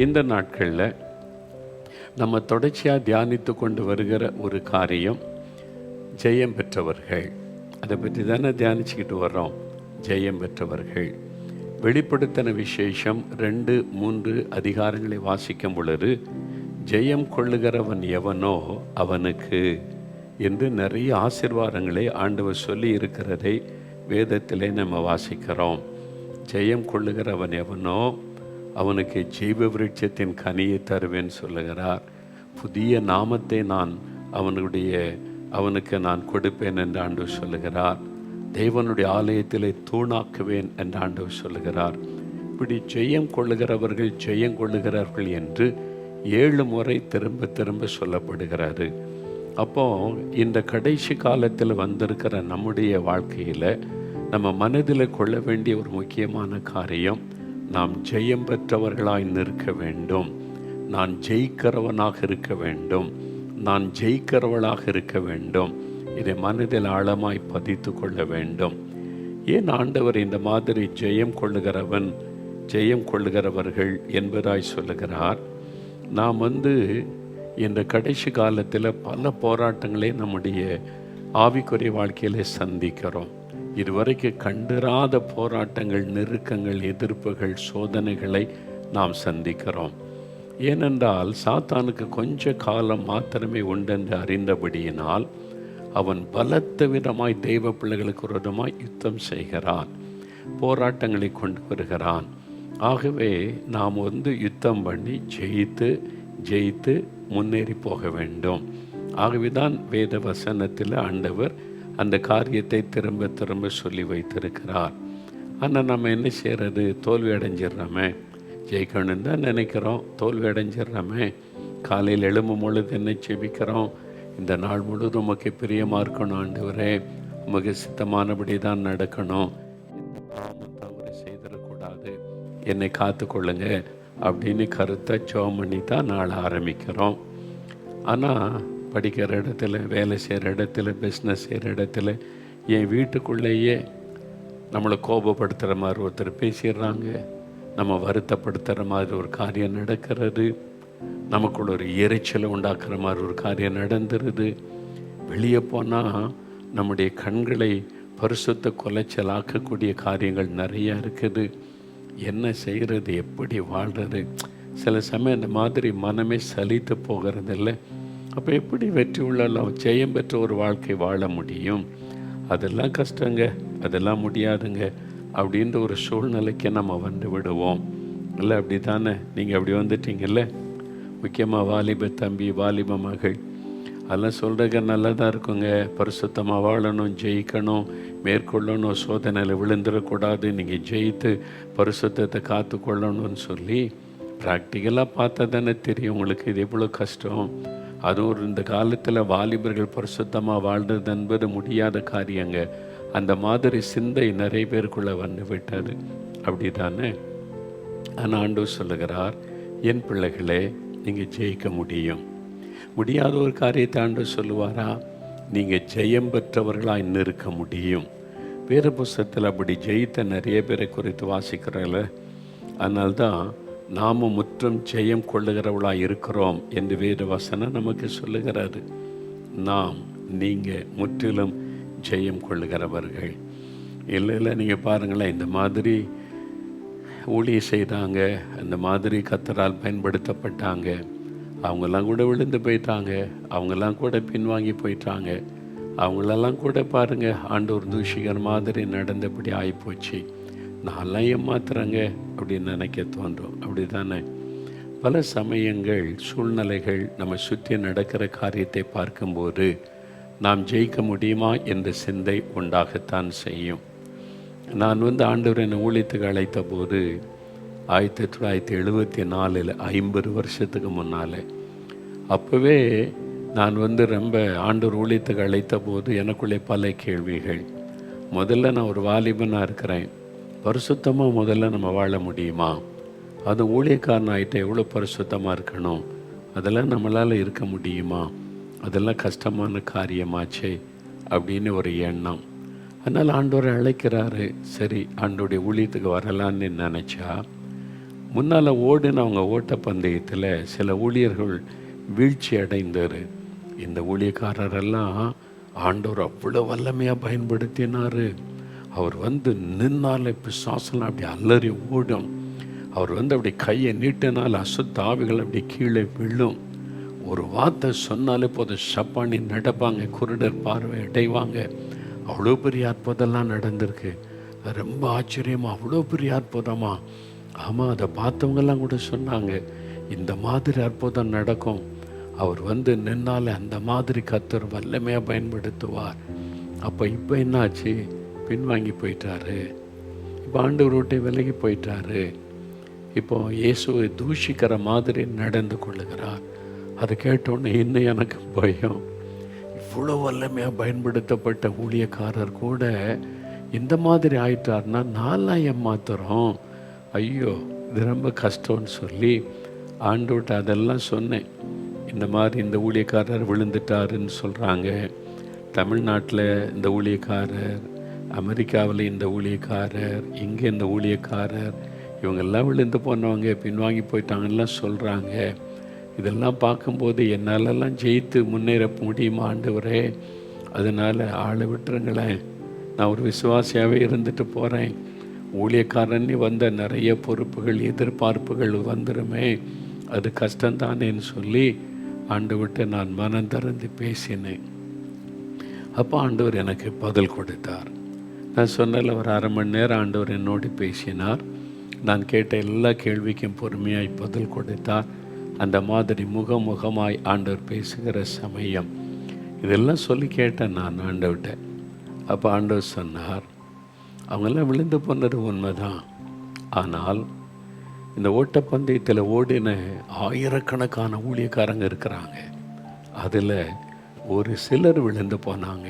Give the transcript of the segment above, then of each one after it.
இந்த நாட்களில் நம்ம தொடர்ச்சியாக தியானித்து கொண்டு வருகிற ஒரு காரியம் ஜெயம் பெற்றவர்கள். அதை பற்றி தானே தியானிச்சுக்கிட்டு வர்றோம். ஜெயம் பெற்றவர்கள். வெளிப்படுத்தின விசேஷம் 2-3 அதிகாரங்களை வாசிக்கும் பொழுது ஜெயம் கொள்ளுகிறவன் எவனோ அவனுக்கு என்று நிறைய ஆசீர்வாதங்களை ஆண்டவர் சொல்லி இருக்கிறதை வேதத்திலே நம்ம வாசிக்கிறோம். ஜெயம் கொள்ளுகிறவன் எவனோ அவனுக்கு ஜீவ விருட்சத்தின் கனியை தருவேன் சொல்லுகிறார். புதிய நாமத்தை அவனுக்கு நான் கொடுப்பேன் என்று ஆண்டவர் சொல்லுகிறார். தேவனுடைய ஆலயத்திலே தூணாக்குவேன் என்று ஆண்டவர் சொல்லுகிறார். இப்படி ஜெயம் கொள்ளுகிறவர்கள் ஜெயம் கொள்ளுகிறார்கள் என்று 7 முறை திரும்ப திரும்ப சொல்லப்படுகிறாரு. அப்போ இந்த கடைசி காலத்தில் வந்திருக்கிற நம்முடைய வாழ்க்கையில் நம்ம மனதில் கொள்ள வேண்டிய ஒரு முக்கியமான காரியம், நாம் ஜெயம் பெற்றவர்களாய் நிற்க வேண்டும். நான் ஜெயிக்கிறவனாக இருக்க வேண்டும். நான் ஜெயிக்கிறவளாக இருக்க வேண்டும். இதை மனதில் ஆழமாய் பதித்து கொள்ள வேண்டும். ஏன் ஆண்டவர் இந்த மாதிரி ஜெயம் கொள்ளுகிறவர்கள் என்பதாய் சொல்லுகிறார்? நாம் இந்த கடைசி காலத்தில் பல போராட்டங்களை நம்முடைய ஆவிக்குரிய வாழ்க்கையிலே சந்திக்கிறோம். இதுவரைக்கும் கண்டிராத போராட்டங்கள், நெருக்கங்கள், எதிர்ப்புகள், சோதனைகளை நாம் சந்திக்கிறோம். ஏனென்றால் சாத்தானுக்கு கொஞ்ச காலம் மாத்திரமே உண்டென்று அறிந்தபடியினால் அவன் பலத்த விதமாய் தெய்வ பிள்ளைகளுக்கு விரோதமாய் யுத்தம் செய்கிறான், போராட்டங்களை கொண்டு வருகிறான். ஆகவே நாம் யுத்தம் பண்ணி ஜெயித்து முன்னேறி போக வேண்டும். ஆகவேதான் வேத வசனத்தில் ஆண்டவர் அந்த காரியத்தை திரும்ப திரும்ப சொல்லி வைத்திருக்கிறார். ஆனால் நம்ம என்ன செய்கிறது? தோல்வி அடைஞ்சிடுறோமே. ஜெயிக்கணும்னு தான் நினைக்கிறோம், தோல்வி அடைஞ்சிடுறோமே. காலையில் எழும்பும் பொழுது என்ன செபிக்கிறோம்? இந்த நாள் முழுவதும் உமக்கு பிரியமாக இருக்கணும் ஆண்டவரே, உமக்கு சித்தமானபடி தான் நடக்கணும், தவறு செய்திடக்கூடாது, என்னை காத்துக்கொள்ளுங்க அப்படின்னு கருத்தை ஜெபம் பண்ணி தான் நாள் ஆரம்பிக்கிறோம். ஆனால் படிக்கிற இடத்துல, வேலை செய்கிற இடத்துல, பிஸ்னஸ் செய்கிற இடத்துல, என் வீட்டுக்குள்ளேயே நம்மளை கோபப்படுத்துகிற மாதிரி ஒருத்தர் பேசிடுறாங்க, நம்ம வருத்தப்படுத்துகிற மாதிரி ஒரு காரியம் நடக்கிறது, நமக்குள்ள ஒரு இறைச்சலை உண்டாக்குற மாதிரி ஒரு காரியம் நடந்துருது. வெளியே போனால் நம்முடைய கண்களை பரிசுத்த குலைச்சல் ஆக்கக்கூடிய காரியங்கள் நிறையா இருக்குது. என்ன செய்கிறது? எப்படி வாழ்கிறது? சில சமயம் இந்த மாதிரி மனமே சலித்து போகிறதில்லை. அப்போ எப்படி வெற்றி உள்ளலாம், ஜெயம் பெற்ற ஒரு வாழ்க்கை வாழ முடியும்? அதெல்லாம் கஷ்டங்க, அதெல்லாம் முடியாதுங்க அப்படின்ற ஒரு சூழ்நிலைக்கு நம்ம விடுவோம். இல்லை அப்படி தானே? நீங்கள் அப்படி வந்துட்டீங்கல்ல. முக்கியமாக வாலிப தம்பி, வாலிப மகள், அதெல்லாம் சொல்கிறதுக்கு நல்லதாக இருக்குங்க. பரிசுத்தமாக வாழணும், ஜெயிக்கணும், மேற்கொள்ளணும், சோதனையில் விழுந்துடக்கூடாது, நீங்கள் ஜெயித்து பரிசுத்தத்தை காத்து கொள்ளணும்னு சொல்லி ப்ராக்டிக்கலாக பார்த்தா தானே தெரியும் உங்களுக்கு இது எவ்வளோ கஷ்டம். அதுவும் இந்த காலத்தில் வாலிபர்கள் பரிசுத்தமாக வாழ்றது என்பது முடியாத காரியங்க. அந்த மாதிரி சிந்தை நிறைய பேருக்குள்ளே விட்டது. அப்படி தானே? ஆனால் ஆண்டவர் சொல்லுகிறார், என் பிள்ளைகளே, நீங்கள் ஜெயிக்க முடியும். முடியாத ஒரு காரியத்தை ஆண்டவர் சொல்லுவாரா? நீங்கள் ஜெயம் பெற்றவர்களாக இன்னும் இருக்க முடியும். வேறு புஸ்தகத்தில் அப்படி ஜெயித்த நிறைய பேரை குறித்து வாசிக்கிறோம்ல. அதனால்தான் நாமும் முற்றும் ஜெயம் கொள்ளுகிறவளாக இருக்கிறோம் என்று வேத வசனம் நமக்கு சொல்லுகிறாரு. நீங்கள் முற்றிலும் ஜெயம் கொள்ளுகிறவர்கள். இல்லை நீங்கள் பாருங்களேன், இந்த மாதிரி ஊழியம் செய்தாங்க, அந்த மாதிரி கர்த்தரால் பயன்படுத்தப்பட்டாங்க, அவங்கெல்லாம் கூட விழுந்து போயிட்டாங்க, அவங்கெல்லாம் கூட பின்வாங்கி போயிட்டாங்க, அவங்களெல்லாம் கூட பாருங்கள் ஆண்டவர் தூஷிகர் மாதிரி நடந்தபடி ஆகிப்போச்சு, நான்லாம் ஏமாத்துறாங்க அப்படின்னு நினைக்க தோன்றும். அப்படி தானே? பல சமயங்கள், சூழ்நிலைகள் நம்ம சுற்றி நடக்கிற காரியத்தை பார்க்கும்போது நாம் ஜெயிக்க முடியுமா என்ற சிந்தை உண்டாகத்தான் செய்யும். நான் ஆண்டவர் என்னை ஊழியத்துக்கு அழைத்த போது 1974 50 வருஷத்துக்கு முன்னால், அப்போவே நான் ரொம்ப ஆண்டவர் ஊழியத்துக்கு அழைத்த போது எனக்குள்ளே பல கேள்விகள். முதல்ல நான் ஒரு வாலிபனாக இருக்கிறேன், பரிசுத்தமாக முதல்ல நம்ம வாழ முடியுமா? அது ஊழியக்காரன் ஆகிட்ட எவ்வளோ பரிசுத்தமாக இருக்கணும், அதெல்லாம் நம்மளால் இருக்க முடியுமா? அதெல்லாம் கஷ்டமான காரியமாச்சே அப்படின்னு ஒரு எண்ணம். அதனால் ஆண்டவரை அழைக்கிறாரு. சரி, ஆண்டோடைய ஊழியத்துக்கு வரலான்னு நினச்சா முன்னால் ஓடின அவங்க ஓட்டப்பந்தயத்தில் சில ஊழியர்கள் வீழ்ச்சி அடைந்தார். இந்த ஊழியக்காரரெல்லாம் ஆண்டவர் அவ்வளோ வல்லமையாக பயன்படுத்தினார். அவர் வந்து நின்னால பிசாசெல்லாம் அப்படி அலறி ஓடும். அவர் வந்து அப்படி கையை நீட்டினால் அசுத்த ஆவிகள் அப்படி கீழே விழும். ஒரு வார்த்தை சொன்னாலே போதும் சப்பானி நடப்பாங்க, குருடர் பார்வை அடைவாங்க. அவ்வளோ பெரிய அற்புதம்லாம் நடந்திருக்கு. ரொம்ப ஆச்சரியமாக, அவ்வளோ பெரிய அற்புதமா. ஆமாம், அதை பார்த்தவங்கெல்லாம் கூட சொன்னாங்க, இந்த மாதிரி அற்புதம் நடக்கும். அவர் வந்து நின்னாலே அந்த மாதிரி கர்த்தர் வல்லமையாக பயன்படுத்துவார். அப்போ இப்போ என்னாச்சு? பின்வாங்கி போயிட்டாரு. இப்போ ஆண்டவர் விட்டு விலகி போயிட்டாரு. இப்போ இயேசுவை தூஷிக்கிற மாதிரி நடந்து கொள்ளுகிறார். அதை கேட்டோன்னே இன்னும் எனக்கு பயம். இவ்வளோ வல்லமையாக பயன்படுத்தப்பட்ட ஊழியக்காரர் கூட இந்த மாதிரி ஆயிட்டார்னா நான்லாம் ஏமாத்துறோம். ஐயோ, இது ரொம்ப கஷ்டம்னு சொல்லி ஆண்டவர்கிட்ட அதெல்லாம் சொன்னேன். இந்த மாதிரி இந்த ஊழியக்காரர் விழுந்துட்டாருன்னு சொல்கிறாங்க. தமிழ்நாட்டில் இந்த ஊழியக்காரர், அமெரிக்காவில் இந்த ஊழியக்காரர், இங்கே இந்த ஊழியக்காரர், இவங்கெல்லாம் விழுந்து போனவங்க பின்வாங்கி போயிட்டாங்கலாம் சொல்கிறாங்க. இதெல்லாம் பார்க்கும்போது என்னாலெல்லாம் ஜெயித்து முன்னேற முடியுமா ஆண்டவரே? அதனால் ஆளை விட்டுருங்களேன், நான் ஒரு விசுவாசியாகவே இருந்துட்டு போகிறேன். ஊழியக்காரன் வந்த நிறைய பொறுப்புகள், எதிர்பார்ப்புகள் வந்துடுமே, அது கஷ்டந்தானேன்னு சொல்லி ஆண்டவர்கிட்ட நான் மனம் திறந்து பேசினேன். அப்போ ஆண்டவர் எனக்கு பதில் கொடுத்தார். நான் சொன்னல ஒரு அரை மணி நேரம் ஆண்டவர் என்னோடு பேசினார். நான் கேட்ட எல்லா கேள்விக்கும் பொறுமையாய் பதில் கொடுத்தார். அந்த மாதிரி முகமுகமாய் ஆண்டவர் பேசுகிற சமயம் இதெல்லாம் சொல்லி கேட்டேன் நான் ஆண்டவர்கிட்ட. அப்போ ஆண்டவர் சொன்னார், அவங்கெல்லாம் விழுந்து போனது உண்மைதான். ஆனால் இந்த ஓட்டப்பந்தயத்தில் ஓடின ஆயிரக்கணக்கான ஊழியக்காரங்க இருக்கிறாங்க. அதில் ஒரு சிலர் விழுந்து போனாங்க.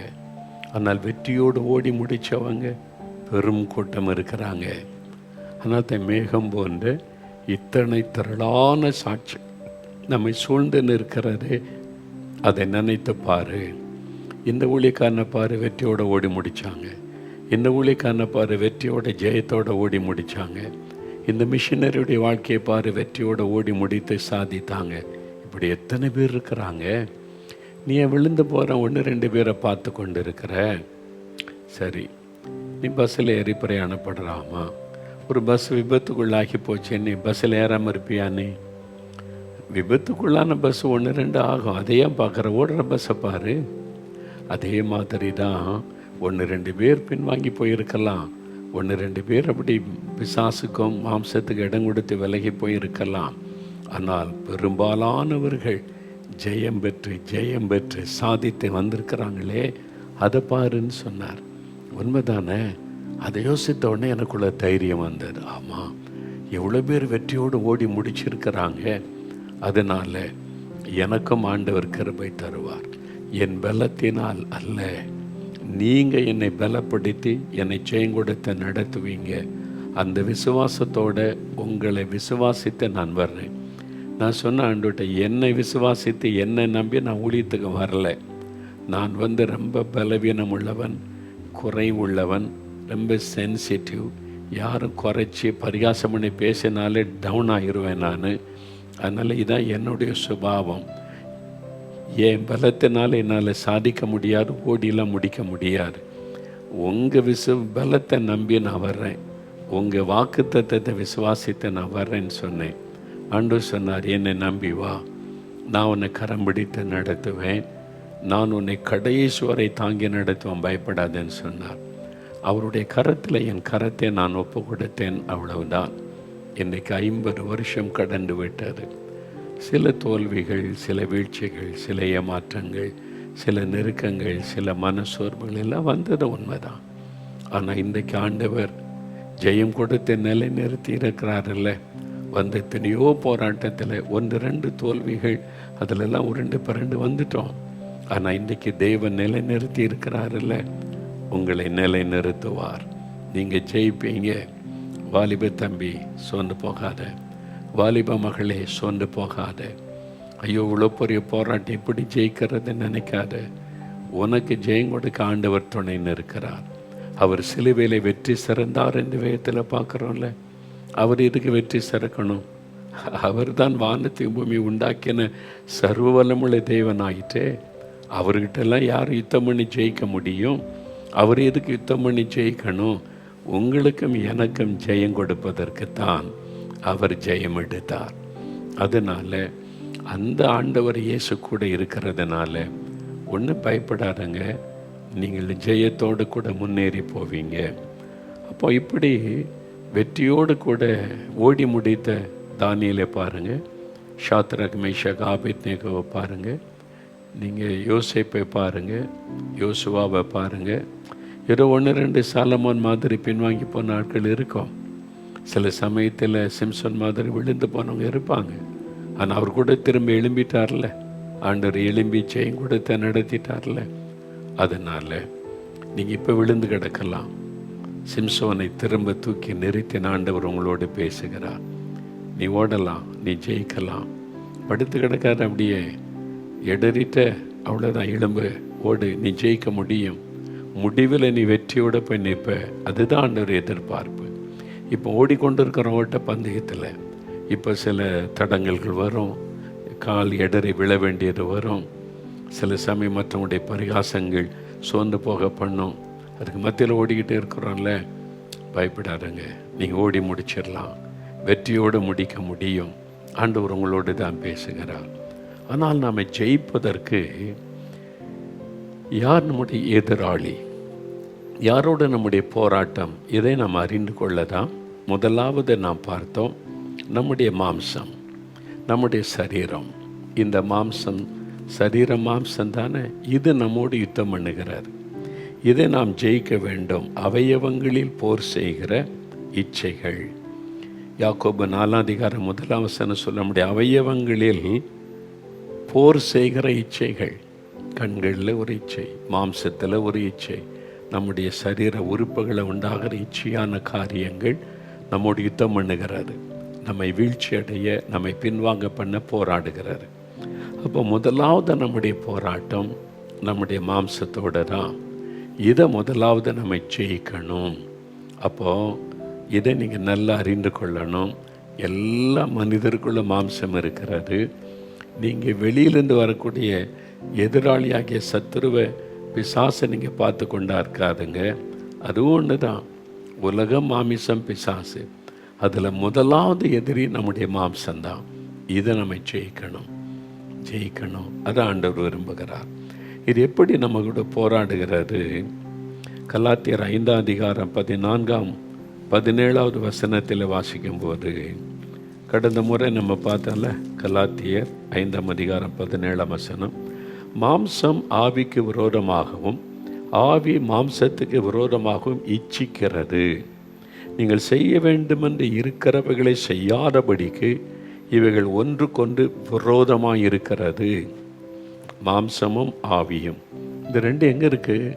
ஆனால் வெற்றியோடு ஓடி முடித்தவங்க பெரும் கூட்டம் இருக்கிறாங்க. ஆனால் மேகம் போன்ற இத்தனை திரளான சாட்சி நம்மை சூழ்ந்து நிற்கிறது. அதை நினைத்து பாரு. இந்த ஊழியக்காரனை பாரு, வெற்றியோடு ஓடி முடித்தாங்க. இந்த ஊழியக்காரனை பாரு, வெற்றியோட ஜெயத்தோடு ஓடி முடித்தாங்க. இந்த மிஷினரியுடைய வாழ்க்கையை பாரு, வெற்றியோடு ஓடி முடித்து சாதித்தாங்க. இப்படி எத்தனை பேர் இருக்கிறாங்க. நீ விழுந்து போகிற 1-2 பேரை பார்த்து கொண்டு இருக்கிற. சரி, நீ பஸ்ஸில் ஏறி பிரயாணப்படுறாமா? ஒரு பஸ் விபத்துக்குள்ளாகி போச்சு, நீ பஸ்ஸில் ஏறாமல் இருப்பியா? நீ விபத்துக்குள்ளான பஸ் 1-2 ஆகும். அதையே பார்க்குற, ஓடுற பஸ்ஸை பாரு. அதே மாதிரி தான் 1-2 பேர் பின்வாங்கி போயிருக்கலாம். 1-2 பேர் அப்படி பிசாசுக்கும் மாம்சத்துக்கு இடம் கொடுத்து விலகி போயிருக்கலாம். ஆனால் பெரும்பாலானவர்கள் ஜெயம் பெற்று சாதித்து வந்திருக்கிறாங்களே, அதை பாருன்னு சொன்னார். உண்மைதானே? அதை யோசித்த உடனே எனக்குள்ள தைரியம் வந்தது. ஆமாம், எவ்வளோ பேர் வெற்றியோடு ஓடி முடிச்சிருக்கிறாங்க. அதனால் எனக்கும் ஆண்டவர் கிருபை தருவார். என் பலத்தினால் அல்ல, நீங்கள் என்னை பலப்படுத்தி என்னை ஜெயங்கொடுத்து நடத்துவீங்க. அந்த விசுவாசத்தோடு உங்களை விசுவாசித்து நான் வர்றேன். நான் சொன்ன ஆண்டவர்கிட்ட, என்னை விசுவாசித்து என்னை நம்பி நான் ஊழியத்துக்கு வரல. நான் வந்து ரொம்ப பலவீனம் உள்ளவன், குறை உள்ளவன், ரொம்ப சென்சிட்டிவ். யாரும் குறைச்சி பரிகாசம் பண்ணி பேசினாலே டவுன் ஆகிடுவேன் நான். அதனால் இதான் என்னுடைய சுபாவம். என் பலத்தினால் என்னால் சாதிக்க முடியாது, ஓடிலாம் முடிக்க முடியாது. உங்கள் பலத்தை நம்பி நான் வர்றேன், உங்கள் வாக்குத்தத்தத்தை விசுவாசித்து நான் வர்றேன்னு சொன்னேன். ஆண்டவர் சொன்னார், என்னை நம்பி வா, நான் உன்னை கரம் பிடித்து நடத்துவேன், நான் உன்னை கடைசி வரை தாங்கி நடத்துவேன், பயப்படாதேன்னு சொன்னார். அவருடைய கரத்தில் என் கரத்தை நான் ஒப்பு கொடுத்தேன், அவ்வளவுதான். இன்றைக்கு 50 வருஷம் கடந்து விட்டது. சில தோல்விகள், சில வீழ்ச்சிகள், சில ஏமாற்றங்கள், சில நெருக்கங்கள், சில மனசோர்வுகள் எல்லாம் வந்தது உண்மைதான். ஆனால் இன்றைக்கு ஆண்டவர் ஜெயம் கொடுத்து நிலை நிறுத்தி இருக்கிறாரில்ல. வந்த எத்தனையோ போராட்டத்தில் 1-2 தோல்விகள், அதிலெல்லாம் உருண்டு பிறண்டு வந்துட்டோம். ஆனால் இன்றைக்கு தேவன் நிலை நிறுத்தி இருக்கிறாரில்ல, உங்களை நிலை நிறுத்துவார். நீங்கள் ஜெயிப்பீங்க. வாலிப தம்பி சோர்ந்து போகாத, வாலிப மகளே சோர்ந்து போகாத. ஐயோ, இவ்வளோ பெரிய போராட்டம் எப்படி ஜெயிக்கிறது நினைக்காத. உனக்கு ஜெயம் கொடுக்க ஆண்டவர் துணைன்னு இருக்கிறார். அவர் சிலுவையில் வெற்றி சிறந்தார் என்று வேதத்தில் பார்க்குறோம்ல. அவர் எதுக்கு வெற்றி சிறக்கணும்? அவர் தான் வானத்தையும் பூமி உண்டாக்கின சர்வ வல்லமுள்ள தேவன் ஆகிட்டே. அவர்கிட்டலாம் யார் யுத்தம் பண்ணி ஜெயிக்க முடியும்? அவர் எதுக்கு யுத்தம் பண்ணி ஜெயிக்கணும்? உங்களுக்கும் எனக்கும் ஜெயம் கொடுப்பதற்குத்தான் அவர் ஜெயம் எடுத்தார். அதனால் அந்த ஆண்டவர் இயேசு கூட இருக்கிறதுனால ஒன்றும் பயப்படாதங்க, நீங்கள் ஜெயத்தோடு கூட முன்னேறி போவீங்க. அப்போ இப்படி வெற்றியோடு கூட ஓடி முடித்த தானியேலை பாருங்கள், ஷாத்ரக் மேஷக் ஆபேத்நேகோவை பாருங்கள், நீங்கள் யோசேப்பை பாருங்கள், யோசுவாவை பாருங்கள். ஏதோ 1-2 சாலமோன் மாதிரி பின்வாங்கி போன ஆட்கள் இருக்கும். சில சமயத்தில் சிம்சன் மாதிரி விழுந்து போனவங்க இருப்பாங்க. ஆனால் அவர் கூட திரும்ப எழும்பிட்டார்ல, ஆண்டவர் எழும்பி ஜெயம் கொடுத்த நடத்திட்டார்ல. அதனால் நீங்கள் இப்போ விழுந்து கிடக்கலாம், சிம்சோனை திரும்ப தூக்கி நிறுத்தின ஆண்டவர் உங்களோடு பேசுகிறார். நீ ஓடலாம், நீ ஜெயிக்கலாம். படுத்து கிடக்காத, அப்படியே இடறிட்ட, அவ்வளோதான், எலும்பு, ஓடு, நீ ஜெயிக்க முடியும். முடிவில் நீ வெற்றியோடு போய் நிற்ப. அதுதான் ஆண்டவர் எதிர்பார்ப்பு. இப்போ ஓடிக்கொண்டிருக்கிற ஓட்ட பந்தயத்தில் இப்போ சில தடங்கல்கள் வரும், கால் இடறி விழ வேண்டியது வரும், சில சமயம் மற்றவங்களுடைய பரிகாசங்கள் சோர்ந்து போக பண்ணும். அதுக்கு மத்தியில் ஓடிக்கிட்டே இருக்கிறோம்ல, பயப்படாதங்க, நீங்கள் ஓடி முடிச்சிடலாம், வெற்றியோடு முடிக்க முடியும். ஆண்டவர் உங்களோடு தான் பேசுகிறார். ஆனால் நாம் ஜெயிப்பதற்கு யார் நம்முடைய எதிராளி, யாரோடு நம்முடைய போராட்டம், இதை நாம் அறிந்து கொள்ளதான் முதலாவது நாம் பார்த்தோம் நம்முடைய மாம்சம், நம்முடைய சரீரம். இந்த மாம்சம், சரீரம் மாம்சம் தானே, இது நம்மோடு யுத்தம் பண்ணுகிறார். இதை நாம் ஜெயிக்க வேண்டும். அவயவங்களில் போர் செய்கிற இச்சைகள். யாக்கோபு 4:1 சொல்ல முடியும். அவயவங்களில் போர் செய்கிற இச்சைகள். கண்களில் ஒரு இச்சை, மாம்சத்தில் ஒரு இச்சை, நம்முடைய சரீர உறுப்புகளை உண்டாகிற இச்சையான காரியங்கள் நம்மோடு யுத்தம் பண்ணுகிறாரு. நம்மை வீழ்ச்சி அடைய, நம்மை பின்வாங்க பண்ண போராடுகிறாரு. அப்போ முதலாவது நம்முடைய போராட்டம் நம்முடைய மாம்சத்தோடு தான். இதை முதலாவது நம்ம ஜெயிக்கணும். அப்போது இதை நீங்கள் நல்லா அறிந்து கொள்ளணும். எல்லா மனிதருக்குள்ள மாம்சம் இருக்கிறது. நீங்கள் வெளியிலேருந்து வரக்கூடிய எதிராளியாகிய சத்துருவை, பிசாசை நீங்கள் பார்த்து கொண்டா இருக்காதுங்க. அதுவும் ஒன்று தான், உலகம், மாமிசம், பிசாசு. அதில் முதலாவது எதிரி நம்முடைய மாம்சம்தான். இதை நம்ம ஜெயிக்கணும். அதை ஆண்டவர் விரும்புகிறார். இது எப்படி நம்ம கூட போராடுகிறது? கலாத்தியர் 5:14-17 வாசிக்கும்போது, கடந்த முறை நம்ம பார்த்தோம்ல, கலாத்தியர் 5:17, மாம்சம் ஆவிக்கு விரோதமாகவும் ஆவி மாம்சத்துக்கு விரோதமாகவும் இச்சிக்கிறது. நீங்கள் செய்ய வேண்டுமென்று இருக்கிறவைகளை செய்யாதபடிக்கு இவைகள் ஒன்றுக்கொன்று விரோதமாக இருக்கிறது. மாம்சமும் ஆவியும், இந்த ரெண்டு எங்கே இருக்குது?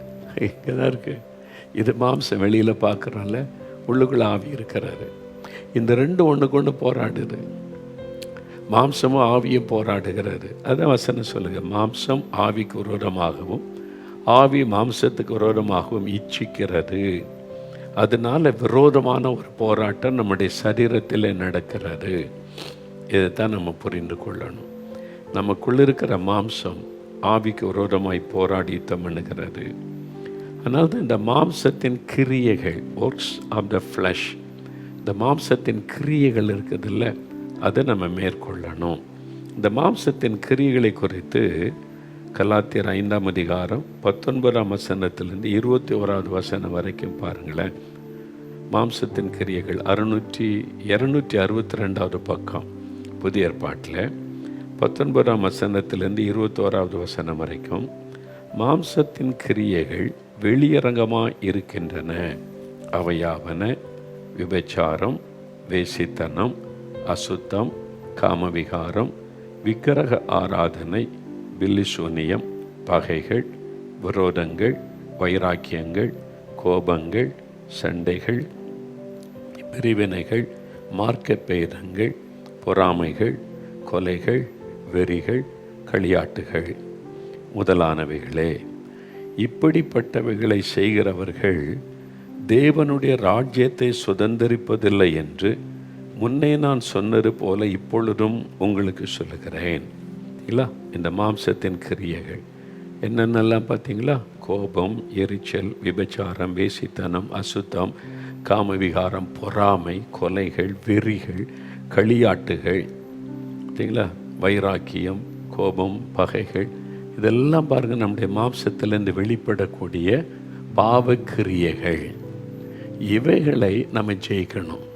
இங்கே தான் இருக்குது. இது மாம்சம் வெளியில் பார்க்குறோம்ல, உள்ளுக்குள்ளே ஆவி இருக்கிறாரு. இந்த ரெண்டு ஒன்றுக்கு ஒன்று போராடுது. மாம்சமும் ஆவியும் போராடுகிறது. அதான் வசனம் சொல்லுங்க, மாம்சம் ஆவிக்கு விரோதமாகவும் ஆவி மாம்சத்துக்கு விரோதமாகவும் இச்சிக்கிறது. அதனால் விரோதமான ஒரு போராட்டம் நம்முடைய சரீரத்தில் நடக்கிறது. இதைத்தான் நம்ம புரிந்து கொள்ளணும். நமக்குள்ள இருக்கிற மாம்சம் ஆவிக்கு விரோதமாய் போராடி யுத்தம் பண்ணுகிறது. அதனால இந்த மாம்சத்தின் கிரியைகள், ஒர்க்ஸ் ஆஃப் த ஃப்ளஷ், இந்த மாம்சத்தின் கிரியைகள் இருக்குதுல்ல, அதை நம்ம மேற்கொள்ளணும். இந்த மாம்சத்தின் கிரியைகளை குறித்து கலாத்தியர் 5:19 21 வரைக்கும் பாருங்களேன். மாம்சத்தின் கிரியைகள் 262 பக்கம் புதிய ஏற்பாட்டில் 19 21 வரைக்கும் மாம்சத்தின் கிரியைகள் வெளியரங்கமாக இருக்கின்றன. அவையாவன விபச்சாரம், வேசித்தனம், அசுத்தம், காமவிகாரம், விக்கிரக ஆராதனை, பில்லிசூனியம், பகைகள், விரோதங்கள், வைராக்கியங்கள், கோபங்கள், சண்டைகள், பிரிவினைகள், மார்க்க பேதங்கள், பொறாமைகள், கொலைகள், வெறிகள், களியாட்டுகள் முதலானவைகளே. இப்படிப்பட்டவைகளை செய்கிறவர்கள் தேவனுடைய ராஜ்யத்தை சுதந்தரிப்பதில்லை என்று முன்னே நான் சொன்னது போல இப்பொழுதும் உங்களுக்கு சொல்லுகிறேன். இல்லை, இந்த மாம்சத்தின் கிரியைகள் என்னென்னலாம் பார்த்தீங்களா? கோபம், எரிச்சல், விபச்சாரம், வேசித்தனம், அசுத்தம், காமவிகாரம், பொறாமை, கொலைகள், வெறிகள், களியாட்டுகள், பார்த்தீங்களா? வைராக்கியம், கோபம், பகைகள், இதெல்லாம் பாருங்கள் நம்முடைய மாம்சத்திலேருந்து வெளிப்படக்கூடிய பாவக்கிரியைகள். இவைகளை நம்ம ஜெயிக்கணும்.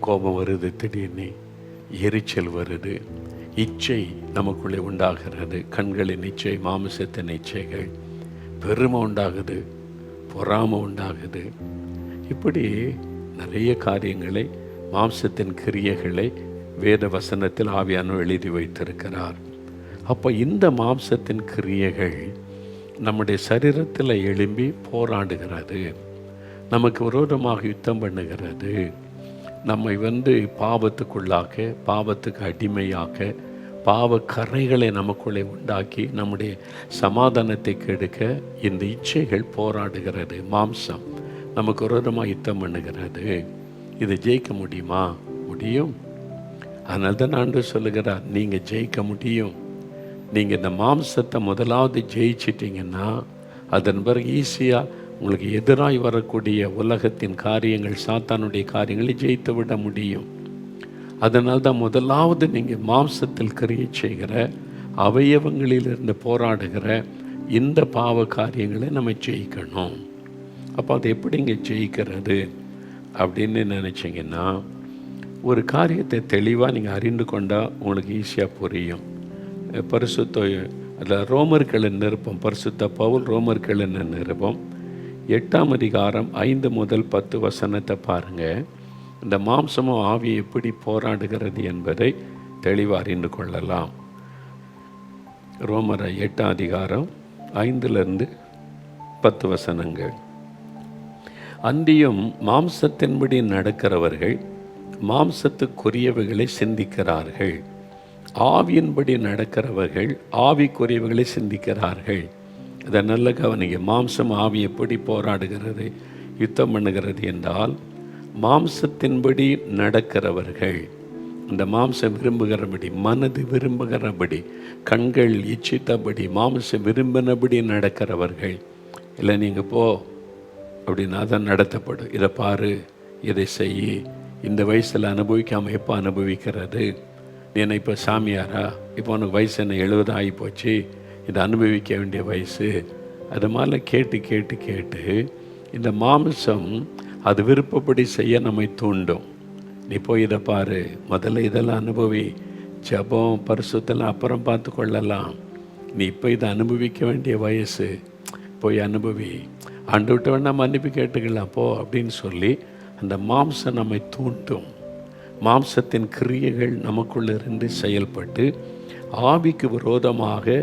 கோபம் வருது, திடீர்னு எரிச்சல் வருது, இச்சை நமக்குள்ளே உண்டாகிறது, கண்களின் இச்சை, மாமிசத்தின் இச்சைகள், பெருமை உண்டாகுது, பொறாமை உண்டாகுது. இப்படி நிறைய காரியங்களை, மாம்சத்தின் கிரியைகளை வேத வசனத்தில் ஆவியானவர் எழுதி வைத்திருக்கிறார். அப்போ இந்த மாம்சத்தின் கிரியைகள் நம்முடைய சரீரத்தில் எழும்பி போராடுகிறது, நமக்கு விரோதமாக யுத்தம் பண்ணுகிறது, நம்மை பாவத்துக்குள்ளாக்க, பாவத்துக்கு அடிமையாக்க, பாவ கரைகளை நமக்குள்ளே உண்டாக்கி நம்முடைய சமாதானத்தை கெடுக்க இந்த இச்சைகள் போராடுகிறது. மாம்சம் நமக்கு விரோதமாக யுத்தம் பண்ணுகிறது. இதை ஜெயிக்க முடியுமா? முடியும். அதனால தான் ஆண்டவர் சொல்லுகிறார், நீங்கள் ஜெயிக்க முடியும். நீங்கள் இந்த மாம்சத்தை முதலாவது ஜெயிச்சிட்டிங்கன்னா அதன் பிறகு ஈஸியாக உங்களுக்கு எதிராய் வரக்கூடிய உலகத்தின் காரியங்கள், சாத்தானுடைய காரியங்களை ஜெயித்து விட முடியும். அதனால் தான் முதலாவது நீங்கள் மாம்சத்தில் கிரியை செய்கிற, அவயவங்களிலிருந்து போராடுகிற இந்த பாவ காரியங்களை நம்ம ஜெயிக்கணும். அப்போ அது எப்படிங்க ஜெயிக்கிறது அப்படின்னு நினச்சிங்கன்னா, ஒரு காரியத்தை தெளிவாக நீங்கள் அறிந்து கொண்டால் உங்களுக்கு ஈஸியாக புரியும். பரிசுத்த அதில் ரோமர்களின் நிருபம், பரிசுத்த பவுல் ரோமர்களின் நிருபம் 8ஆம் அதிகாரம் 5 முதல் 10 வசனத்தை பாருங்கள். இந்த மாம்சமும் ஆவி எப்படி போராடுகிறது என்பதை தெளிவாக அறிந்து கொள்ளலாம். ரோமர் 8ஆம் அதிகாரம் 5லிருந்து 10 வசனங்கள். அன்றியும் மாம்சத்தின்படி நடக்கிறவர்கள் மாம்சத்துக்குரியவைகளை சிந்திக்கிறார்கள், ஆவியின்படி நடக்கிறவர்கள் ஆவிக்குரியவைகளை சிந்திக்கிறார்கள். இதை நல்ல கவனிங்க. மாம்சம் ஆவி எப்படி போராடுகிறது, யுத்தம் பண்ணுகிறது என்றால், மாம்சத்தின்படி நடக்கிறவர்கள், இந்த மாம்சம் விரும்புகிறபடி, மனது விரும்புகிறபடி, கண்கள் இச்சித்தபடி, மாம்சம் விரும்பினபடி நடக்கிறவர்கள். இல்லை நீங்கள் போ அப்படின்னா தான் நடத்தப்படும். இதை பாரு, இதை செய், இந்த வயசில் அனுபவிக்காமல் எப்போ அனுபவிக்கிறது? நீ என்ன இப்போ சாமியாரா? இப்போ உனக்கு வயசு என்ன 70 ஆகி போச்சு, இதை அனுபவிக்க வேண்டிய வயசு. அது மாதிரி கேட்டு கேட்டு கேட்டு இந்த மாம்சம் அது விருப்பப்படி செய்ய நம்மை தூண்டும். நீ போய் இதை பாரு, முதல்ல இதெல்லாம் அனுபவி, ஜபம் பரிசுத்தெல்லாம் அப்புறம் பார்த்து கொள்ளலாம், நீ இப்போ இதை அனுபவிக்க வேண்டிய வயசு, போய் அனுபவி, ஆண்டவர்கிட்ட வேணா மன்னிப்பு கேட்டுக்கலாம் போ அப்படின்னு சொல்லி அந்த மாம்சம் நம்மை தூண்டும். மாம்சத்தின் கிரியைகள் நமக்குள்ளிருந்து செயல்பட்டு ஆவிக்கு விரோதமாக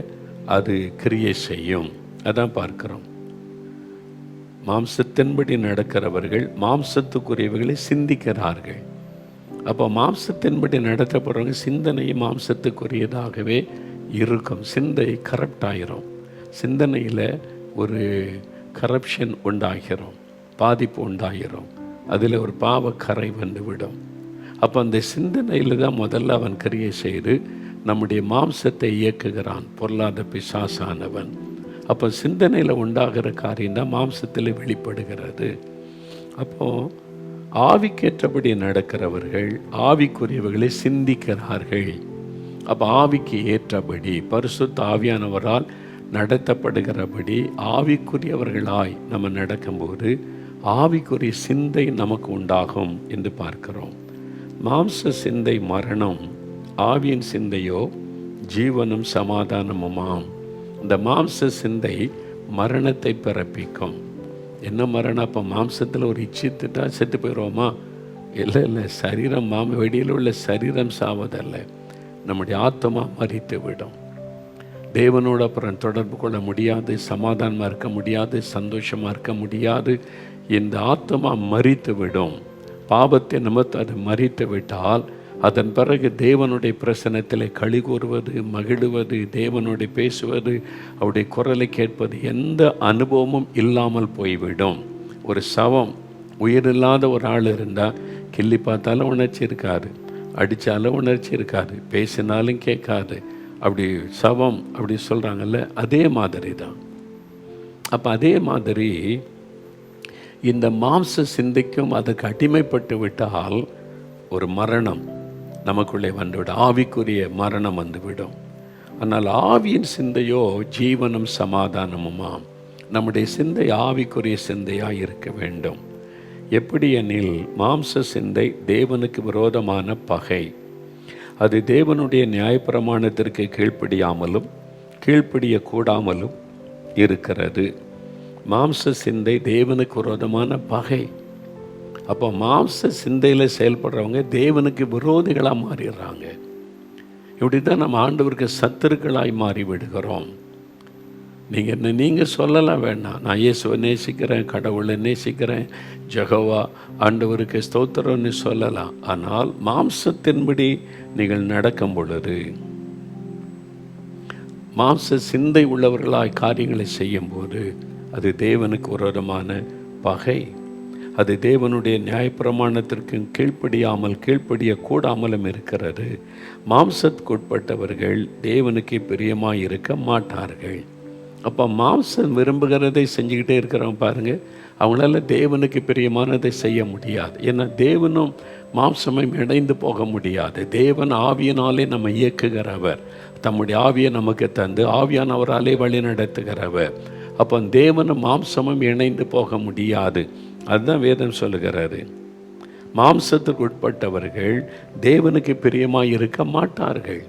அது கிரியை செய்யும். அதான் பார்க்கிறோம். மாம்சத்தின்படி நடக்கிறவர்கள் மாம்சத்துக்குரியவைகளை சிந்திக்கிறார்கள். அப்போ மாம்சத்தின்படி நடத்தப்படுறவங்க சிந்தனை மாம்சத்துக்குரியதாகவே இருக்கும். சிந்தை கரப்ட் ஆகிரும், சிந்தனையில் ஒரு கரப்ஷன் உண்டாகிறோம், பாதிப்பு உண்டாகிறோம், அதில் ஒரு பாவக்கரை வந்துவிடும். அப்போ அந்த சிந்தனையில் தான் முதல்ல அவன் கிரியை செய்து நம்முடைய மாம்சத்தை இயக்குகிறான், பொல்லாத பிசாசானவன். அப்போ சிந்தனையில் உண்டாகிற காரியம் தான் மாம்சத்தில் வெளிப்படுகிறது. அப்போது ஆவிக்கேற்றபடி நடக்கிறவர்கள் ஆவிக்குரியவர்களை சிந்திக்கிறார்கள். அப்போ ஆவிக்கு ஏற்றபடி பரிசுத்த ஆவியானவரால் நடத்தப்படுகிறபடி ஆவிக்குரியவர்களாய் நம்ம நடக்கும்போது ஆவிக்குரிய சிந்தை நமக்கு உண்டாகும் என்று பார்க்கிறோம். மாம்ச சிந்தை மரணம், ஆவியின் சிந்தையோ ஜீவனும் சமாதானமுமாம். இந்த மாம்ச சிந்தை மரணத்தை பிறப்பிக்கும். என்ன மரணம்? அப்போ மாம்சத்தில் ஒரு இச்சித்துட்டா செத்து போயிடுவோமா? இல்லை இல்லை, சரீரம் வெளியில் உள்ள சரீரம் சாவதல்ல, நம்முடைய ஆத்மா மரித்து விடும். தேவனோடு அப்புறம் தொடர்பு கொள்ள முடியாது, சமாதானமாக இருக்க முடியாது, சந்தோஷமாக இருக்க முடியாது. இந்த ஆத்மா மரித்து விடும். பாவத்தை நிமித்து அது மரித்து விட்டால் அதன் பிறகு தேவனுடைய பிரசன்னத்தில் களி கூறுவது, மகிழுவது, தேவனுடைய பேசுவது, அவருடைய குரலை கேட்பது, எந்த அனுபவமும் இல்லாமல் போய்விடும். ஒரு சவம், உயிரில்லாத ஒரு ஆள் இருந்தால் கிள்ளி பார்த்தாலும் உணர்ச்சி இருக்காது, அடித்தாலும் உணர்ச்சி இருக்காது, பேசினாலும் கேட்காது. அப்படி சவம் அப்படி சொல்கிறாங்கல்ல, அதே மாதிரி தான். அப்போ அதே மாதிரி இந்த மாம்ச சிந்தைக்கும் அதுக்கு அடிமைப்பட்டு விட்டால் ஒரு மரணம் நமக்குள்ளே வந்துவிடும், ஆவிக்குரிய மரணம் வந்துவிடும். ஆனால் ஆவியின் சிந்தையோ ஜீவனும் சமாதானமுமாம். நம்முடைய சிந்தை ஆவிக்குரிய சிந்தையாக இருக்க வேண்டும். எப்படி எனில், மாம்ச சிந்தை தேவனுக்கு விரோதமான பகை. அது தேவனுடைய நியாயப்பிரமாணத்திற்கு கீழ்ப்படியாமலும் கீழ்ப்படியக்கூடாமலும் இருக்கிறது. மாம்ச சிந்தை தேவனுக்கு விரோதமான பகை. அப்போ மாம்ச சிந்தையில் செயல்படுறவங்க தேவனுக்கு விரோதிகளாக மாறிடுறாங்க. இப்படி தான் நம்ம ஆண்டவருக்கு சத்துருக்களாய் மாறி விடுகிறோம். நீங்கள் சொல்லலாம் வேண்டாம், நான் இயேசுவை நேசிக்கிறேன், கடவுளை நேசிக்கிறேன், ஜெகோவா ஆண்டவருக்கு ஸ்தோத்திரம்னு சொல்லலாம். ஆனால் மாம்சத்தின்படி நீங்கள் நடக்கும் பொழுது, மாம்ச சிந்தை உள்ளவர்களாய் காரியங்களை செய்யும்போது அது தேவனுக்கு விரோதமான பகை. அது தேவனுடைய நியாயப்பிரமாணத்திற்கு கீழ்ப்படியக்கூடாமலும் இருக்கிறது. மாம்சத்துக்குட்பட்டவர்கள் தேவனுக்கு பிரியமாக இருக்க மாட்டார்கள். அப்போ மாம்சம் விரும்புகிறதை செஞ்சுக்கிட்டே இருக்கிறவங்க பாருங்கள், அவங்களால தேவனுக்கு பிரியமானதை செய்ய முடியாது. ஏன்னா தேவனும் மாம்சமும் இணைந்து போக முடியாது. தேவன் ஆவியினாலே நம்ம இயக்குகிறவர், தம்முடைய ஆவியை நமக்கு தந்து ஆவியானவராலே வழி நடத்துகிறவர். அப்போ தேவனும் மாம்சமும் இணைந்து போக முடியாது. அதுதான் வேதம் சொல்லுகிறாரு, மாம்சத்துக்கு உட்பட்டவர்கள் தேவனுக்கு பிரியமாக இருக்க மாட்டார்கள்.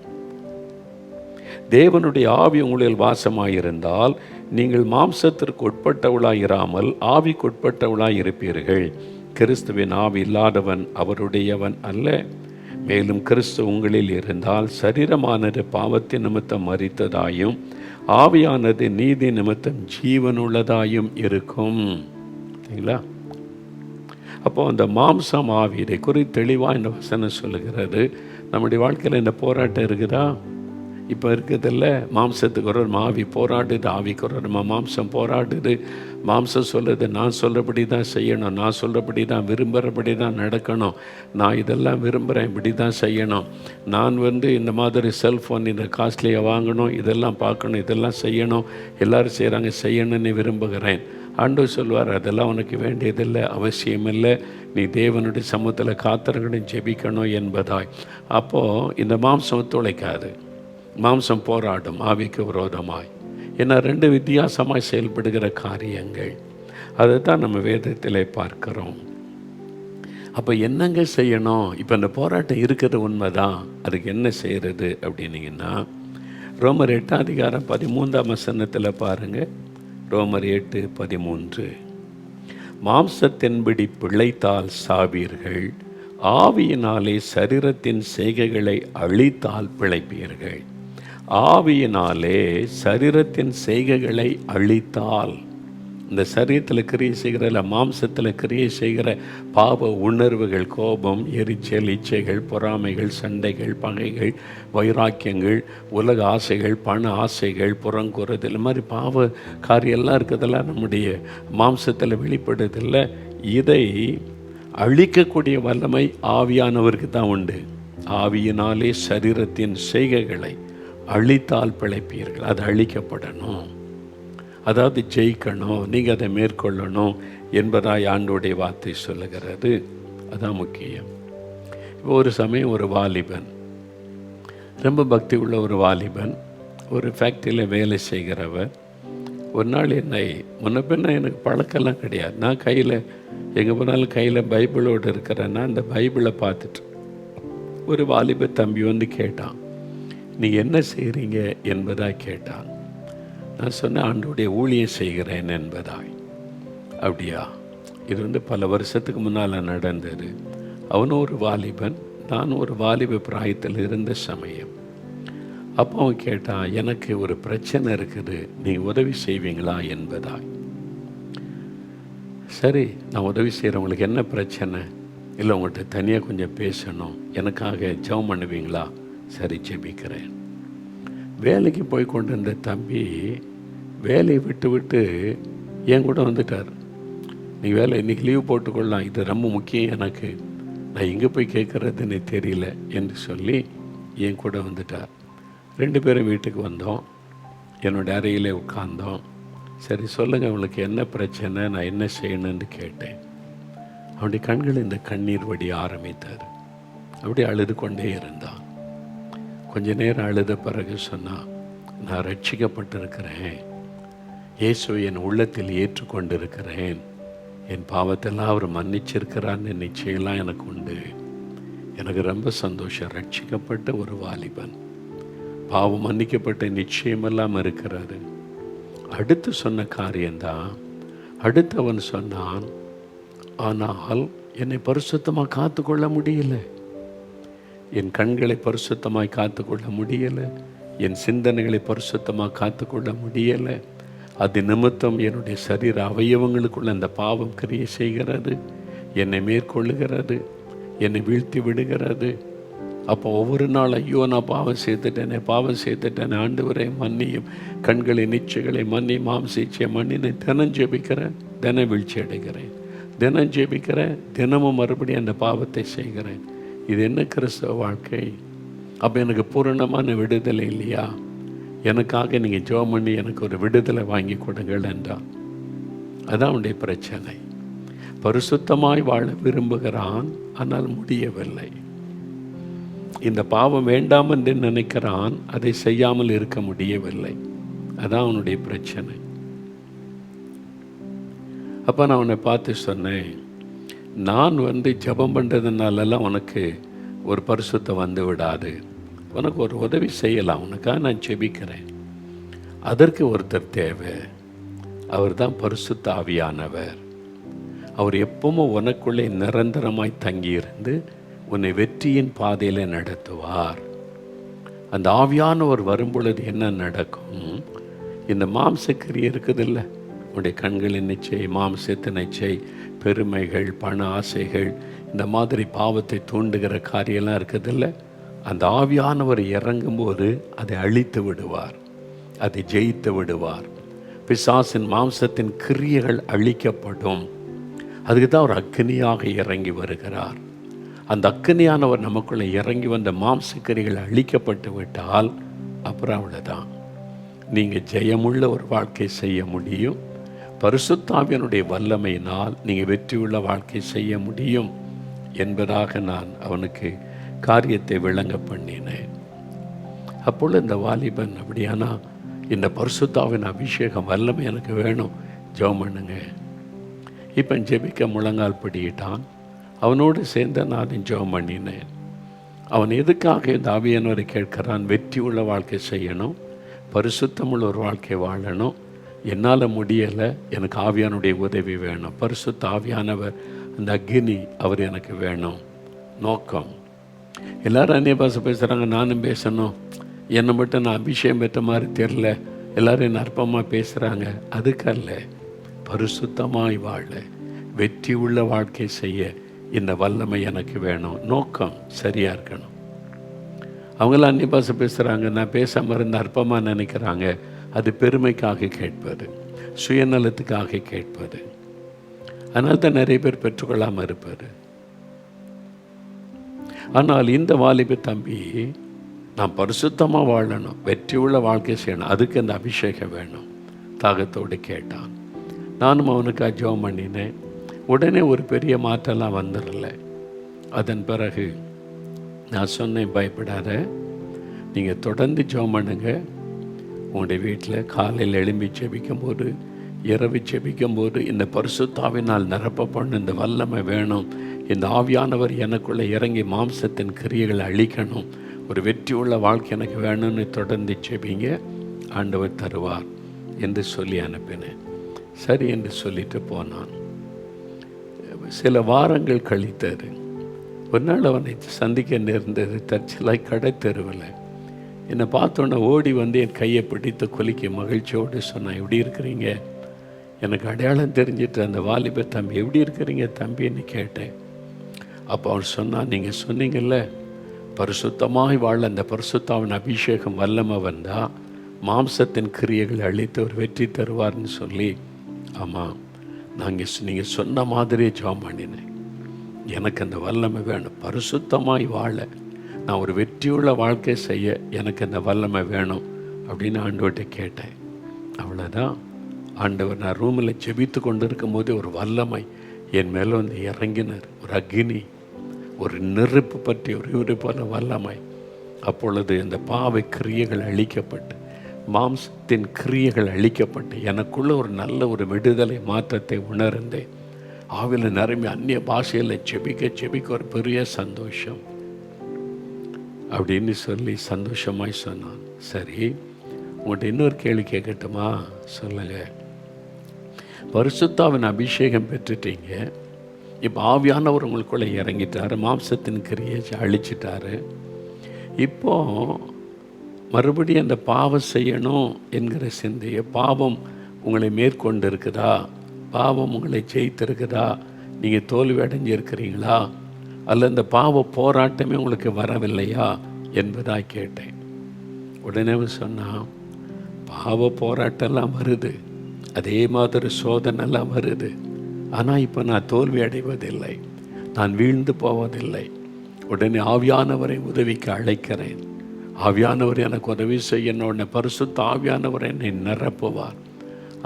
தேவனுடைய ஆவி உங்களில் வாசமாயிருந்தால் நீங்கள் மாம்சத்திற்கு உட்பட்டவளாயிராமல் ஆவிக்குட்பட்டவளாய் இருப்பீர்கள். கிறிஸ்துவின் ஆவி இல்லாதவன் அவருடையவன் அல்ல. மேலும் கிறிஸ்து உங்களில் இருந்தால் சரீரமானது பாவத்தின் நிமித்தம் மரித்ததாயும் ஆவியானது நீதி நிமித்தம் ஜீவனுள்ளதாயும் இருக்கும். சரிங்களா? அப்போ அந்த மாம்சம் ஆவி இதை குறித்து தெளிவாக இந்த வசனம் சொல்லுகிறது. நம்முடைய வாழ்க்கையில் இந்த போராட்டம் இருக்குதா? இப்போ இருக்குதில்ல, மாம்சத்துக்கு ஒரு ஆவி போராடுது, ஆவிக்கு ஒரு மாம்சம் போராடுது. மாம்சம் சொல்லுது, நான் சொல்கிறபடி தான் செய்யணும், நான் சொல்கிறபடி தான் விரும்புகிறபடி தான் நடக்கணும், நான் இதெல்லாம் விரும்புகிறேன், இப்படி தான் செய்யணும், நான் இந்த மாதிரி செல்ஃபோன் இந்த காஸ்ட்லியாக வாங்கணும், இதெல்லாம் பார்க்கணும், இதெல்லாம் செய்யணும், எல்லோரும் செய்கிறாங்க, செய்யணும்னு விரும்புகிறேன். ஆண்டவர் சொல்வார், அதெல்லாம் உனக்கு வேண்டியதில்லை, அவசியமில்லை, நீ தேவனுடைய சமூகத்தில் காத்திரங்களையும் ஜெபிக்கணும் என்பதாய். அப்போது இந்த மாம்சம் ஒத்துழைக்காது, மாம்சம் போராடும் ஆவிக்கு விரோதமாய். ஏன்னா ரெண்டு வித்தியாசமாய் செயல்படுகிற காரியங்கள், அதை தான் நம்ம வேதத்திலே பார்க்கிறோம். அப்போ என்னங்க செய்யணும்? இப்போ இந்த போராட்டம் இருக்கிறது உண்மைதான், அதுக்கு என்ன செய்கிறது அப்படின்னீங்கன்னா, ரோமர் 8:13 பாருங்கள். ரோமர் 8:13, மாம்சத்தின்படி பிழைத்தால் சாவீர்கள், ஆவியினாலே சரீரத்தின் செய்கைகளை அழித்தால் பிழைப்பீர்கள். ஆவியினாலே சரீரத்தின் செய்கைகளை அழித்தால், இந்த சரீரத்தில் கிரியை செய்கிற மாம்சத்தில் கிரியை செய்கிற பாவ உணர்வுகள், கோபம், எரிச்சல், இச்சைகள், பொறாமைகள், சண்டைகள், பகைகள், வைராக்கியங்கள், உலக ஆசைகள், பண ஆசைகள், புறங்குறது, இது மாதிரி பாவ காரியெல்லாம் இருக்கிறதெல்லாம் நம்முடைய மாம்சத்தில் வெளிப்படுறதில்லை. இதை அழிக்கக்கூடிய வல்லமை ஆவியானவருக்கு தான் உண்டு. ஆவியினாலே சரீரத்தின் செய்கைகளை அழித்தால் பிழைப்பீர்கள். அது அழிக்கப்படணும், அதாவது ஜெயிக்கணும், நீங்கள் அதை மேற்கொள்ளணும் என்பதாய் ஆண்டோடைய வார்த்தை சொல்லுகிறது. அதான் முக்கியம். இப்போ ஒரு சமயம் ஒரு வாலிபன், ரொம்ப பக்தி உள்ள ஒரு வாலிபன், ஒரு ஃபேக்ட்ரியில் வேலை செய்கிறவர், ஒரு நாள் என்னை முன்ன எனக்கு பழக்கெல்லாம் கிடையாது, நான் கையில் எங்கே போனாலும் கையில் பைபிளோடு இருக்கிறேன்னா அந்த பைபிளை பார்த்துட்டு ஒரு வாலிப தம்பி கேட்டான், நீங்கள் என்ன செய்கிறீங்க என்பதாக கேட்டான். நான் சொன்னேன், ஆண்டோடைய ஊழியம் செய்கிறேன் என்பதாய். அப்படியா? இது பல வருஷத்துக்கு முன்னால் நடந்தது. அவனும் ஒரு வாலிபன், நானும் ஒரு வாலிப பிராயத்தில் இருந்த சமயம். அப்போ அவன் கேட்டான், எனக்கு ஒரு பிரச்சனை இருக்குது, நீங்கள் உதவி செய்வீங்களா என்பதாய். சரி, நான் உதவி செய்கிறவங்களுக்கு என்ன பிரச்சனை? இல்லை, உங்கள்கிட்ட தனியாக கொஞ்சம் பேசணும், எனக்காக ஜெபம் பண்ணுவீங்களா? சரி, ஜெபிக்கிறேன். வேலைக்கு போய் கொண்டு இருந்த தம்பி வேலையை விட்டு என் கூட வந்துட்டார். நீ வேலை இன்றைக்கி லீவ் போட்டுக்கொள்ளலாம், இது ரொம்ப முக்கியம் எனக்கு, நான் எங்கே போய் கேட்குறதுன்னு தெரியல என்று சொல்லி என் கூட வந்துட்டார். 2 பேரும் வீட்டுக்கு வந்தோம். என்னோடய அறையிலே உட்கார்ந்தோம். சரி சொல்லுங்கள், உங்களுக்கு என்ன பிரச்சனை, நான் என்ன செய்யணுன்னு கேட்டேன். அவனுடைய கண்கள் இந்த கண்ணீர் வடிய ஆரம்பித்தார். அப்படியே அழுது கொண்டே இருந்தான். கொஞ்ச நேரம் அழுத பிறகு சொன்னான், நான் ரட்சிக்கப்பட்டிருக்கிறேன், இயேசுவை என் உள்ளத்தில் ஏற்றுக்கொண்டிருக்கிறேன், என் பாவத்தெல்லாம் அவர் மன்னிச்சிருக்கிறான்னு நிச்சயம்லாம் எனக்கு உண்டு. எனக்கு ரொம்ப சந்தோஷம். ரட்சிக்கப்பட்ட ஒரு வாலிபன், பாவம் மன்னிக்கப்பட்ட நிச்சயமெல்லாம் இருக்கிறாரு. அடுத்து சொன்ன காரியம்தான், அடுத்து அவன் சொன்னான், ஆனால் என்னை பரிசுத்தமாக காத்துக்கொள்ள முடியல, என் கண்களை பரிசுத்தமாய் காத்துக்கொள்ள முடியலை, என் சிந்தனைகளை பரிசுத்தமாக காத்துக்கொள்ள முடியலை, அது நிமித்தம் என்னுடைய சரீர அவயவங்களுக்குள்ள அந்த பாவம் கிரியை செய்கிறது, என்னை மேற்கொள்ளுகிறது, என்னை வீழ்த்தி விடுகிறது. அப்போ ஒவ்வொரு நாள் ஐயோ நான் பாவம் சேர்த்துட்டேனே, ஆண்டவரே மன்னியும், கண்களின் நிச்சயங்களை மன்னி, மாம்சீச்சை மன்னினை தினம் ஜெபிக்கிறேன், தினம் வீழ்ச்சி அடைகிறேன், தினம் ஜெபிக்கிறேன், தினமும் மறுபடியும் அந்த பாவத்தை செய்கிறேன். இது என்ன கிறிஸ்தவ வாழ்க்கை? அப்போ எனக்கு பூரணமான விடுதலை இல்லையா? எனக்காக நீங்கள் ஜெபம் பண்ணி எனக்கு ஒரு விடுதலை வாங்கி கொடுங்கள் என்றான். அதான் அவனுடைய பிரச்சனை. பரிசுத்தமாய் வாழ விரும்புகிறான், ஆனால் முடியவில்லை. இந்த பாவம் வேண்டாம் என்று நினைக்கிறான், அதை செய்யாமல் இருக்க முடியவில்லை. அதான் அவனுடைய பிரச்சனை. அப்போ நான் அவனை பார்த்து சொன்னேன், நான் ஜெபம் பண்ணுறதுனாலெல்லாம் உனக்கு ஒரு பரிசுத்தம் வந்து விடாது, உனக்கு ஒரு உதவி செய்யலாம், உனக்காக நான் ஜெபிக்கிறேன். அதற்கு ஒருத்தர் தேவை, அவர் தான் பரிசுத்த ஆவியானவர். அவர் எப்பவும் உனக்குள்ளே நிரந்தரமாய் தங்கியிருந்து உன்னை வெற்றியின் பாதையில் நடத்துவார். அந்த ஆவியானவர் வரும்பொழுது என்ன நடக்கும்? இந்த மாம்சக்கிரியை இருக்குதில்ல, உன்னுடைய கண்களின் நிச்சை, மாம்சத்தின் நிச்சை, பெருமைகள், பண ஆசைகள், இந்த மாதிரி பாவத்தை தூண்டுகிற காரியெல்லாம் இருக்குதில்ல, அந்த ஆவியானவர் இறங்கும்போது அதை அழித்து விடுவார், அதை ஜெயித்து விடுவார். பிசாசின் மாம்சத்தின் கிரியைகள் அழிக்கப்படும். அதுக்கு தான் அவர் அக்கினியாக இறங்கி வருகிறார். அந்த அக்கினியானவர் நமக்குள்ளே இறங்கி வந்த மாம்சக்கிரிகள் அழிக்கப்பட்டு விட்டால் அப்புறம் அவ்வளோதான். நீங்கள் ஜெயமுள்ள ஒரு வாழ்க்கை செய்ய முடியும். பரிசுத்த ஆவியினுடைய வல்லமையினால் நீங்கள் வெற்றியுள்ள வாழ்க்கை செய்ய முடியும் என்பதாக நான் அவனுக்கு காரியத்தை விளங்க பண்ணினேன். அப்பொழுது இந்த வாலிபன், அப்படியானா இந்த பரிசுத்தாவின் அபிஷேகம் வல்லமை எனக்கு வேணும், ஜெபம் பண்ணுங்க. இப்போ ஜெபிக்க முழங்கால் படியிட்டான். அவனோடு சேர்ந்து நான் ஜெபம் பண்ணினேன். அவன் எதுக்காக இந்த ஆவியானவரை கேட்கிறான்? வெற்றி உள்ள வாழ்க்கை செய்யணும், பரிசுத்தமுள்ள ஒரு வாழ்க்கை வாழணும். என்னால் முடியலை, எனக்கு ஆவியானுடைய உதவி வேணும். பரிசுத்த ஆவியானவர், அந்த அக்னி, அவர் எனக்கு வேணும். நோக்கம். எல்லோரும் அந்நிய பாஷை பேசுகிறாங்க, நானும் பேசணும். என்னை மட்டும் நான் அபிஷேகம் பெற்ற மாதிரி தெரில, எல்லோரும் என்ன அற்பமாக பேசுகிறாங்க. அதுக்கல்ல, பரிசுத்தமாய் வாழ, வெற்றி உள்ள வாழ்க்கை செய்ய இந்த வல்லமை எனக்கு வேணும். நோக்கம் சரியாக இருக்கணும். அவங்களாம் அந்நிய பாஷை பேசுகிறாங்க, நான் பேசாமல் இருந்த அற்பமாக நினைக்கிறாங்க. அது பெருமைக்காக கேட்பது, சுயநலத்துக்காக கேட்பது. அதனால தான் நிறைய பேர் பெற்றுக்கொள்ளாமல் இருப்பார். ஆனால் இந்த வாலிப தம்பி, நான் பரிசுத்தமாக வாழணும், வெற்றி உள்ள வாழ்க்கை செய்யணும், அதுக்கு அந்த அபிஷேகம் வேணும், தாகத்தோடு கேட்டான். நானும் அவனுக்காக ஜெபம் பண்ணினேன். உடனே ஒரு பெரிய மாற்றம்லாம் வந்துடல. அதன் பிறகு நான் சொன்னேன், பயப்படாத, நீங்கள் தொடர்ந்து ஜெபம் பண்ணுங்க. உங்களுடைய வீட்டில் காலையில் எழும்பி ஜெபிக்கும்போது, இரவு ஜெபிக்கும்போது, இந்த பரிசுத்தாவினால் நிரப்பப்படணும், இந்த வல்லமை வேணும், இந்த ஆவியானவர் எனக்குள்ளே இறங்கி மாம்சத்தின் கிரியைகளை அழிக்கணும், ஒரு வெற்றி உள்ள வாழ்க்கை எனக்கு வேணும்னு தொடர்ந்து ஜெபிங்க, ஆண்டவர் தருவார் என்று சொல்லி அனுப்பினேன். சரி என்று சொல்லிட்டு போனான். சில வாரங்கள் கழித்தது. ஒரு நாள் அவனை சந்திக்க நேர்ந்தது. தற்செயலாய் கடை தெருவில் என்னை பார்த்தோன்னே ஓடி வந்து என் கையை பிடித்து குலுக்கி மகிழ்ச்சியோடு சொன்னான், எப்படி இருக்கிறீங்க? எனக்கு அடையாளம் தெரிஞ்சிட்டு, அந்த வாலிப தம்பி, எப்படி இருக்கிறீங்க தம்பின்னு கேட்டேன். அப்போ அவன் சொன்னான், நீங்கள் சொன்னீங்கல்ல, பரிசுத்தமாய் வாழ அந்த பரிசுத்தாவின் அபிஷேகம் வல்லமை வந்தால் மாம்சத்தின் கிரியைகளை அழித்து ஒரு வெற்றி தருவார்னு சொல்லி. ஆமாம், நீங்கள் சொன்ன மாதிரியே ஜெபம் பண்ணினேன். எனக்கு அந்த வல்லமை வேணும். பரிசுத்தமாய் வாழ, நான் ஒரு வெற்றியுள்ள வாழ்க்கை செய்ய எனக்கு அந்த வல்லமை வேணும் அப்படின்னு ஆண்டவர்கிட்ட கேட்டேன். அவ்வளோதான். ஆண்டவர் நான் ரூமில் ஜெபித்து கொண்டு இருக்கும்போது ஒரு வல்லமை என் மேலே வந்து இறங்கினார். ஒரு அக்னி, ஒரு நெருப்பு பற்றி ஒரு போல வல்லமை. அப்பொழுது இந்த பாவை கிரியைகள் அழிக்கப்பட்டு, மாம்சத்தின் கிரியைகள் அழிக்கப்பட்டு, எனக்குள்ள ஒரு நல்ல ஒரு விடுதலை மாற்றத்தை உணர்ந்தேன். ஆவியில் நிரம்பி அந்நிய பாஷையில் ஜெபிக்க ஒரு பெரிய சந்தோஷம் அப்படின்னு சொல்லி சந்தோஷமாய் சொன்னான். சரி, உங்கள்கிட்ட இன்னொரு கேள்வி கேட்கட்டுமா? சொல்லுங்க. பரிசுத்தாவின் அபிஷேகம் பெற்றுட்டீங்க. இப்போ ஆவியானவர் உங்களுக்குள்ளே இறங்கிட்டார், மாம்சத்தின் கிரியை அழிச்சிட்டாரு. இப்போ மறுபடியும் அந்த பாவம் செய்யணும் என்கிற சிந்தையை, பாவம் உங்களை மேற்கொண்டு இருக்குதா, பாவம் உங்களை ஜெயித்திருக்குதா, நீங்கள் தோல்வி அடைஞ்சிருக்கிறீங்களா, அல்ல இந்த பாவ போராட்டமே உங்களுக்கு வரவில்லையா என்பதாக கேட்டேன். உடனே சொன்னால், பாவ போராட்டம்லாம் வருது, அதே மாதிரி சோதனைலாம் வருது. ஆனால் இப்போ நான் தோல்வி அடைவதில்லை, நான் வீழ்ந்து போவதில்லை. உடனே ஆவியானவரை உதவிக்கு அழைக்கிறேன். ஆவியானவர் எனக்கு உதவி செய்யணும். உடனே பரிசுத்த ஆவியானவர் என்னை நிரப்புவார்.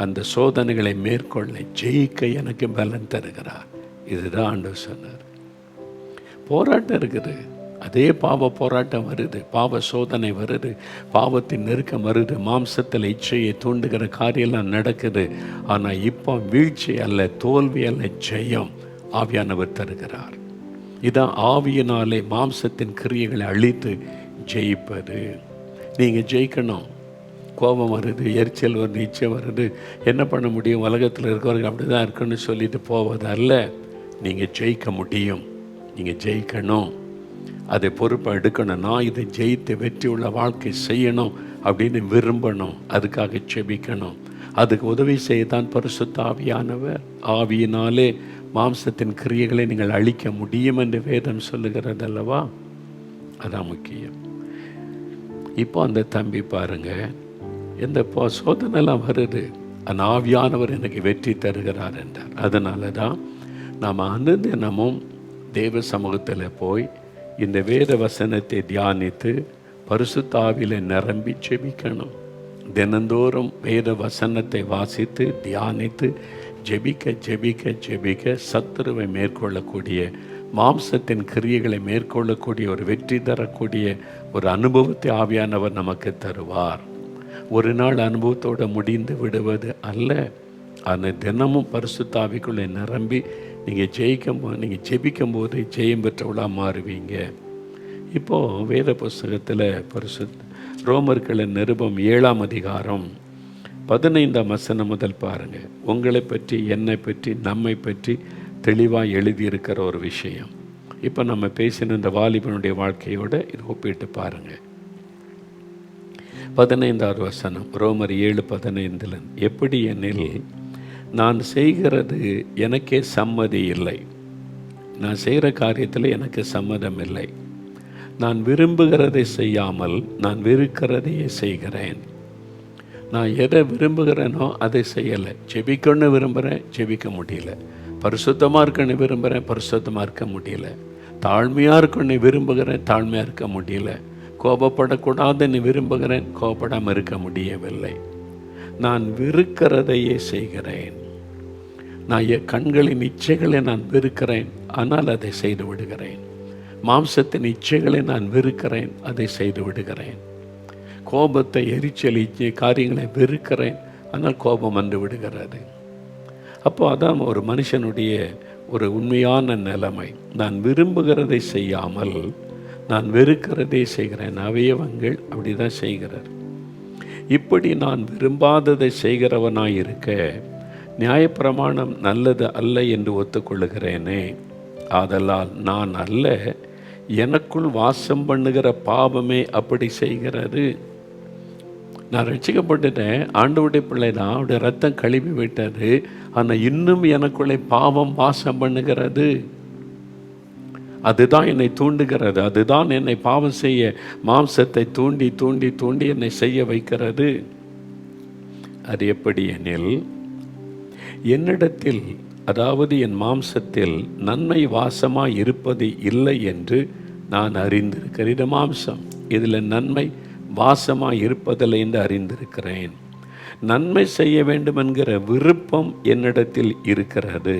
அந்த சோதனைகளை மேற்கொள்ள ஜெயிக்க எனக்கு பலன் தருகிறார். இதுதான் ஆண்டவர் சொன்னார். போராட்டம் இருக்குது, அதே பாவ போராட்டம் வருது, பாவ சோதனை வருது, பாவத்தின் நெருக்கம் வருது, மாம்சத்தில் இச்சையை தூண்டுகிற காரியெல்லாம் நடக்குது. ஆனால் இப்போ வீழ்ச்சி அல்ல, தோல்வி அல்ல, ஜெயம் ஆவியானவர் தருகிறார். இதான் ஆவியினாலே மாம்சத்தின் கிரியைகளை அழித்து ஜெயிப்பது. நீங்கள் ஜெயிக்கணும். கோபம் வருது, எரிச்சல் வருது, இச்சை வருது, என்ன பண்ண முடியும், உலகத்தில் இருக்கிறவர்கள் அப்படி தான் இருக்குன்னு சொல்லிட்டு போவதல்ல. நீங்கள் ஜெயிக்க முடியும், நீங்கள் ஜெயிக்கணும், அதை பொறுப்பை எடுக்கணும். நான் இதை ஜெயித்து வெற்றி உள்ள வாழ்க்கை செய்யணும் அப்படின்னு விரும்பணும். அதுக்காக செபிக்கணும். அதுக்கு உதவி செய்யத்தான் பரிசுத்த ஆவியானவர். ஆவியினாலே மாம்சத்தின் கிரியைகளை நீங்கள் அழிக்க முடியும் என்று வேதம் சொல்லுகிறது அல்லவா? அதான் முக்கியம். இப்போ அந்த தம்பி பாருங்க, எந்த சோதனைலாம் வருது, அந்த ஆவியானவர் எனக்கு வெற்றி தருகிறார் என்றார். அதனால தான் நாம் அனுதினமும் தேவ சமூகத்தில் போய் இந்த வேத வசனத்தை தியானித்து பரிசுத்த ஆவியில நிரம்பி ஜெபிக்கணும். தினந்தோறும் வேத வசனத்தை வாசித்து தியானித்து ஜெபிக்க ஜெபிக்க ஜெபிக்க சத்துருவை மேற்கொள்ளக்கூடிய, மாம்சத்தின் கிரியைகளை மேற்கொள்ளக்கூடிய ஒரு வெற்றி தரக்கூடிய ஒரு அனுபவத்தை ஆவியானவர் நமக்கு தருவார். ஒரு நாள் அனுபவத்தோடு முடிந்து விடுவது அல்ல. ஆனால் தினமும் பரிசுத்த ஆவிக்குள்ளே நிரம்பி நீங்கள் ஜெபிக்கும் போது ஜெயம் பெற்றவளாக மாறுவீங்க. இப்போது வேத புஸ்தகத்தில் ரோமர்களின் நிருபம் 7ஆம் அதிகாரம் 15ஆம் வசனம் முதல் பாருங்கள். உங்களை பற்றி, என்னை பற்றி, நம்மை பற்றி தெளிவாக எழுதியிருக்கிற ஒரு விஷயம். இப்போ நம்ம பேசின இந்த வாலிபனுடைய வாழ்க்கையோடு இது ஒப்பிட்டு பாருங்கள். 15ஆவது வசனம், ரோமர் 7:15. எப்படி எனில், நான் செய்கிறது எனக்கே சம்மதி இல்லை, நான் செய்கிற காரியத்தில் எனக்கு சம்மதம் இல்லை. நான் விரும்புகிறதை செய்யாமல் நான் வெறுக்கிறதையே செய்கிறேன். நான் எதை விரும்புகிறேனோ அதை செய்யலை. ஜெபிக்கணும்னு விரும்புகிறேன், ஜெபிக்க முடியல. பரிசுத்தமாக இருக்கணும்னு விரும்புகிறேன், பரிசுத்தமாக இருக்க முடியல. தாழ்மையாக இருக்கணும்னு விரும்புகிறேன், தாழ்மையாக இருக்க முடியல. கோபப்படக்கூடாதுன்னு விரும்புகிறேன், கோபப்படாமல் இருக்க முடியவில்லை. நான் வெறுக்கிறதையே செய்கிறேன். நான் என் கண்களின் இச்சைகளை நான் வெறுக்கிறேன், ஆனால் அதை செய்து விடுகிறேன். மாம்சத்தின் இச்சைகளை நான் வெறுக்கிறேன், அதை செய்து விடுகிறேன். கோபத்தை, எரிச்சல், இச்சை காரியங்களை வெறுக்கிறேன், ஆனால் கோபம் வந்து விடுகிறது. அப்போ அதான் ஒரு மனுஷனுடைய ஒரு உண்மையான நிலைமை. நான் விரும்புகிறதை செய்யாமல் நான் வெறுக்கிறதே செய்கிறேன். அவயவங்கள் அப்படி தான் செய்கிறார். இப்படி நான் விரும்பாததை செய்கிறவனாய் இருக்க நியாயப்பிரமாணம் நல்லது அல்ல என்று ஒத்துக்கொள்ளுகிறேனே. ஆதலால் நான் அல்ல, எனக்குள் வாசம் பண்ணுகிற பாவமே அப்படி செய்கிறது. நான் ரட்சிக்கப்பட்டுட்டேன், ஆண்டவருடைய பிள்ளை தான், அவருடைய ரத்தம் கழுவி விட்டது. ஆனால் இன்னும் எனக்குள்ளே பாவம் வாசம் பண்ணுகிறது. அதுதான் என்னை தூண்டுகிறது, அதுதான் என்னை பாவம் செய்ய, மாம்சத்தை தூண்டி தூண்டி தூண்டி என்னை செய்ய வைக்கிறது. அது எப்படி எனில், என்னிடத்தில் அதாவது என் மாம்சத்தில் நன்மை வாசமாய் இருப்பது இல்லை என்று நான் அறிந்திருக்கிறேன். இது மாம்சம், இதில் நன்மை வாசமாய் இருப்பதில்லை என்று அறிந்திருக்கிறேன். நன்மை செய்ய வேண்டும் என்கிற விருப்பம் என்னிடத்தில் இருக்கிறது,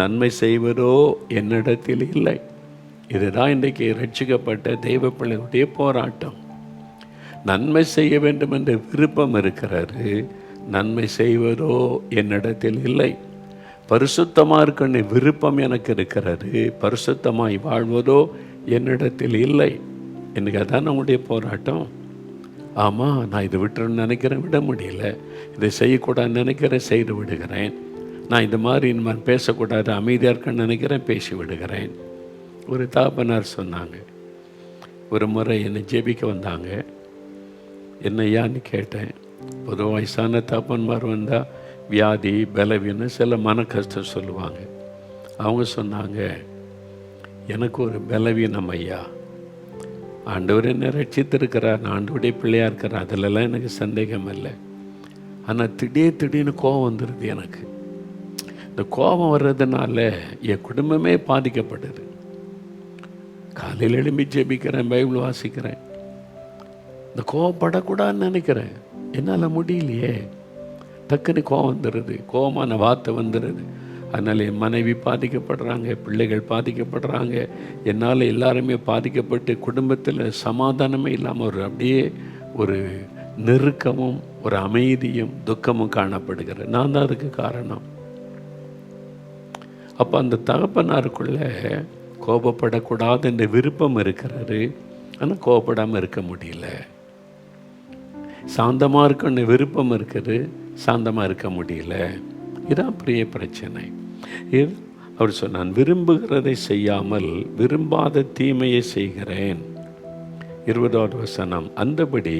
நன்மை செய்வதோ என்னிடத்தில் இல்லை. இதுதான் இன்றைக்கு ரட்சிக்கப்பட்ட தெய்வ பிள்ளைகளுடைய போராட்டம். நன்மை செய்ய வேண்டும் என்ற விருப்பம் இருக்கிறது, நன்மை செய்வதோ என்னிடத்தில் இல்லை. பரிசுத்தமாக இருக்கணும் விருப்பம் எனக்கு இருக்கிறது, பரிசுத்தமாய் வாழ்வதோ என்னிடத்தில் இல்லை. எனக்கு அதான் நம்முடைய போராட்டம். ஆமாம், நான் இதை விட்டுறேன்னு நினைக்கிறேன், விட முடியல. இதை செய்யக்கூடாதுன்னு நினைக்கிறேன், செய்து விடுகிறேன். நான் இந்த மாதிரி பேசக்கூடாது, அமைதியாக இருக்கேன்னு நினைக்கிறேன், பேசி விடுகிறேன். ஒரு தாப்பனார் சொன்னாங்க, ஒரு முறை என்னை ஜெபிக்க வந்தாங்க. என்னையான்னு கேட்டேன். பொது வயசான தாப்பன்மார் வந்தால் வியாதி பலவீனம் சில மன கஷ்டம் சொல்லுவாங்க. அவங்க சொன்னாங்க, எனக்கு ஒரு பலவீனம் ஐயா, ஆண்டவர் என்ன ரட்சித்திருக்கிறார், நான் ஆண்டவருடைய பிள்ளையாக இருக்கிறேன், அதிலெல்லாம் எனக்கு சந்தேகம் இல்லை. ஆனால் திடீர்னு கோபம் வந்துடுது எனக்கு. இந்த கோபம் வர்றதுனால என் குடும்பமே பாதிக்கப்படுது. காலையில் எழும்பி ஜெபிக்கிறேன், பைபிள் வாசிக்கிறேன், இந்த கோபப்படக்கூடாதுன்னு நினைக்கிறேன், என்னால் முடியலையே. டக்குன்னு கோபம் வந்துடுது, கோபமான வார்த்தை வந்துடுது. அதனால் என் மனைவி பாதிக்கப்படுறாங்க, பிள்ளைகள் பாதிக்கப்படுறாங்க, என்னால் எல்லாருமே பாதிக்கப்பட்டு குடும்பத்தில் சமாதானமே இல்லாமல் அப்படியே ஒரு நெருக்கமும் ஒரு அமைதியும் துக்கமும் காணப்படுகிறது. நான் தான் அதுக்கு காரணம். அப்போ அந்த தகப்பனாருக்குள்ள கோபப்படக்கூடாது என்ற விருப்பம் இருக்கிறது, ஆனால் கோபப்படாமல் இருக்க முடியல. சாந்தமாக இருக்கணும்னு விருப்பம் இருக்குது, சாந்தமாக இருக்க முடியல. இதான் பெரிய பிரச்சனை. அவர் சொன்னான், விரும்புகிறதை செய்யாமல் விரும்பாத தீமையை செய்கிறேன். 20வது வசனம், அந்தபடி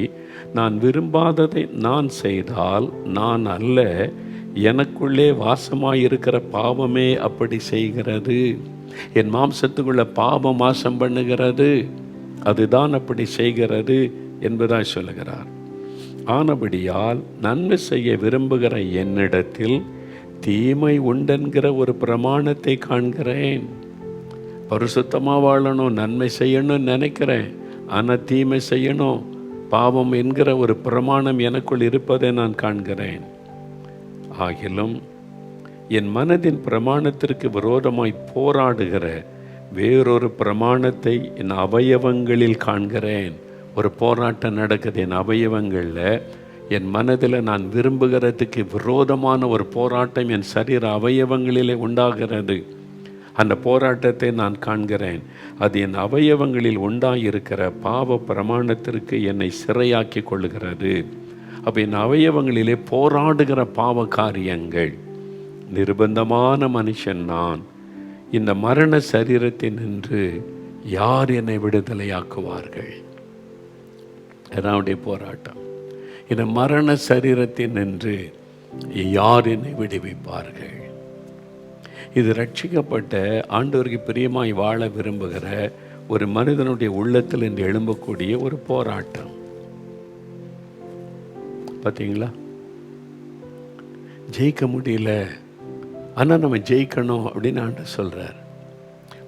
நான் விரும்பாததை நான் செய்தால் நான் அல்ல, எனக்குள்ளே வாசமாயிருக்கிற பாவமே அப்படி செய்கிறது. என் மாம்சத்துக்குள்ள பாவம் வாசம் பண்ணுகிறது, அதுதான் அப்படி செய்கிறது என்பதாய் சொல்லுகிறார். ஆனபடியால் நன்மை செய்ய விரும்புகிற என்னிடத்தில் தீமை உண்டென்கிற ஒரு பிரமாணத்தை காண்கிறேன். பரிசுத்தமாக வாழணும், நன்மை செய்யணும்னு நினைக்கிறேன், ஆனால் தீமை செய்யணும், பாவம் என்கிற ஒரு பிரமாணம் எனக்குள் இருப்பதை நான் காண்கிறேன். ஆகிலும் என் மனதின் பிரமாணத்திற்கு விரோதமாய் போராடுகிற வேறொரு பிரமாணத்தை என் அவயவங்களில் காண்கிறேன். ஒரு போராட்டம் நடக்குது என் அவயவங்களில். என் மனதில் நான் விரும்புகிறதுக்கு விரோதமான ஒரு போராட்டம் என் சரீர அவயவங்களிலே உண்டாகிறது. அந்த போராட்டத்தை நான் காண்கிறேன். அது என் அவயவங்களில் உண்டாயிருக்கிற பாவ பிரமாணத்திற்கு என்னை சிறையாக்கி கொள்ளுகிறது. அப்போ என் அவயவங்களிலே போராடுகிற பாவ காரியங்கள். நிர்பந்தமான மனுஷன் நான். இந்த மரண சரீரத்தை நின்று யார் என்னை விடுதலையாக்குவார்கள்? என்னுடைய போராட்டம். இந்த மரண சரீரத்தை நின்று யார் என்னை விடுவிப்பார்கள்? இது ரட்சிக்கப்பட்ட ஆண்டவருக்கு பிரியமாய் வாழ விரும்புகிற ஒரு மனிதனுடைய உள்ளத்தில் இன்று எழும்பக்கூடிய ஒரு போராட்டம். பார்த்தீங்களா? ஜெயிக்க முடியல, ஆனால் நம்ம ஜெயிக்கணும் அப்படின்னு ஆண்டவர் சொல்கிறார்.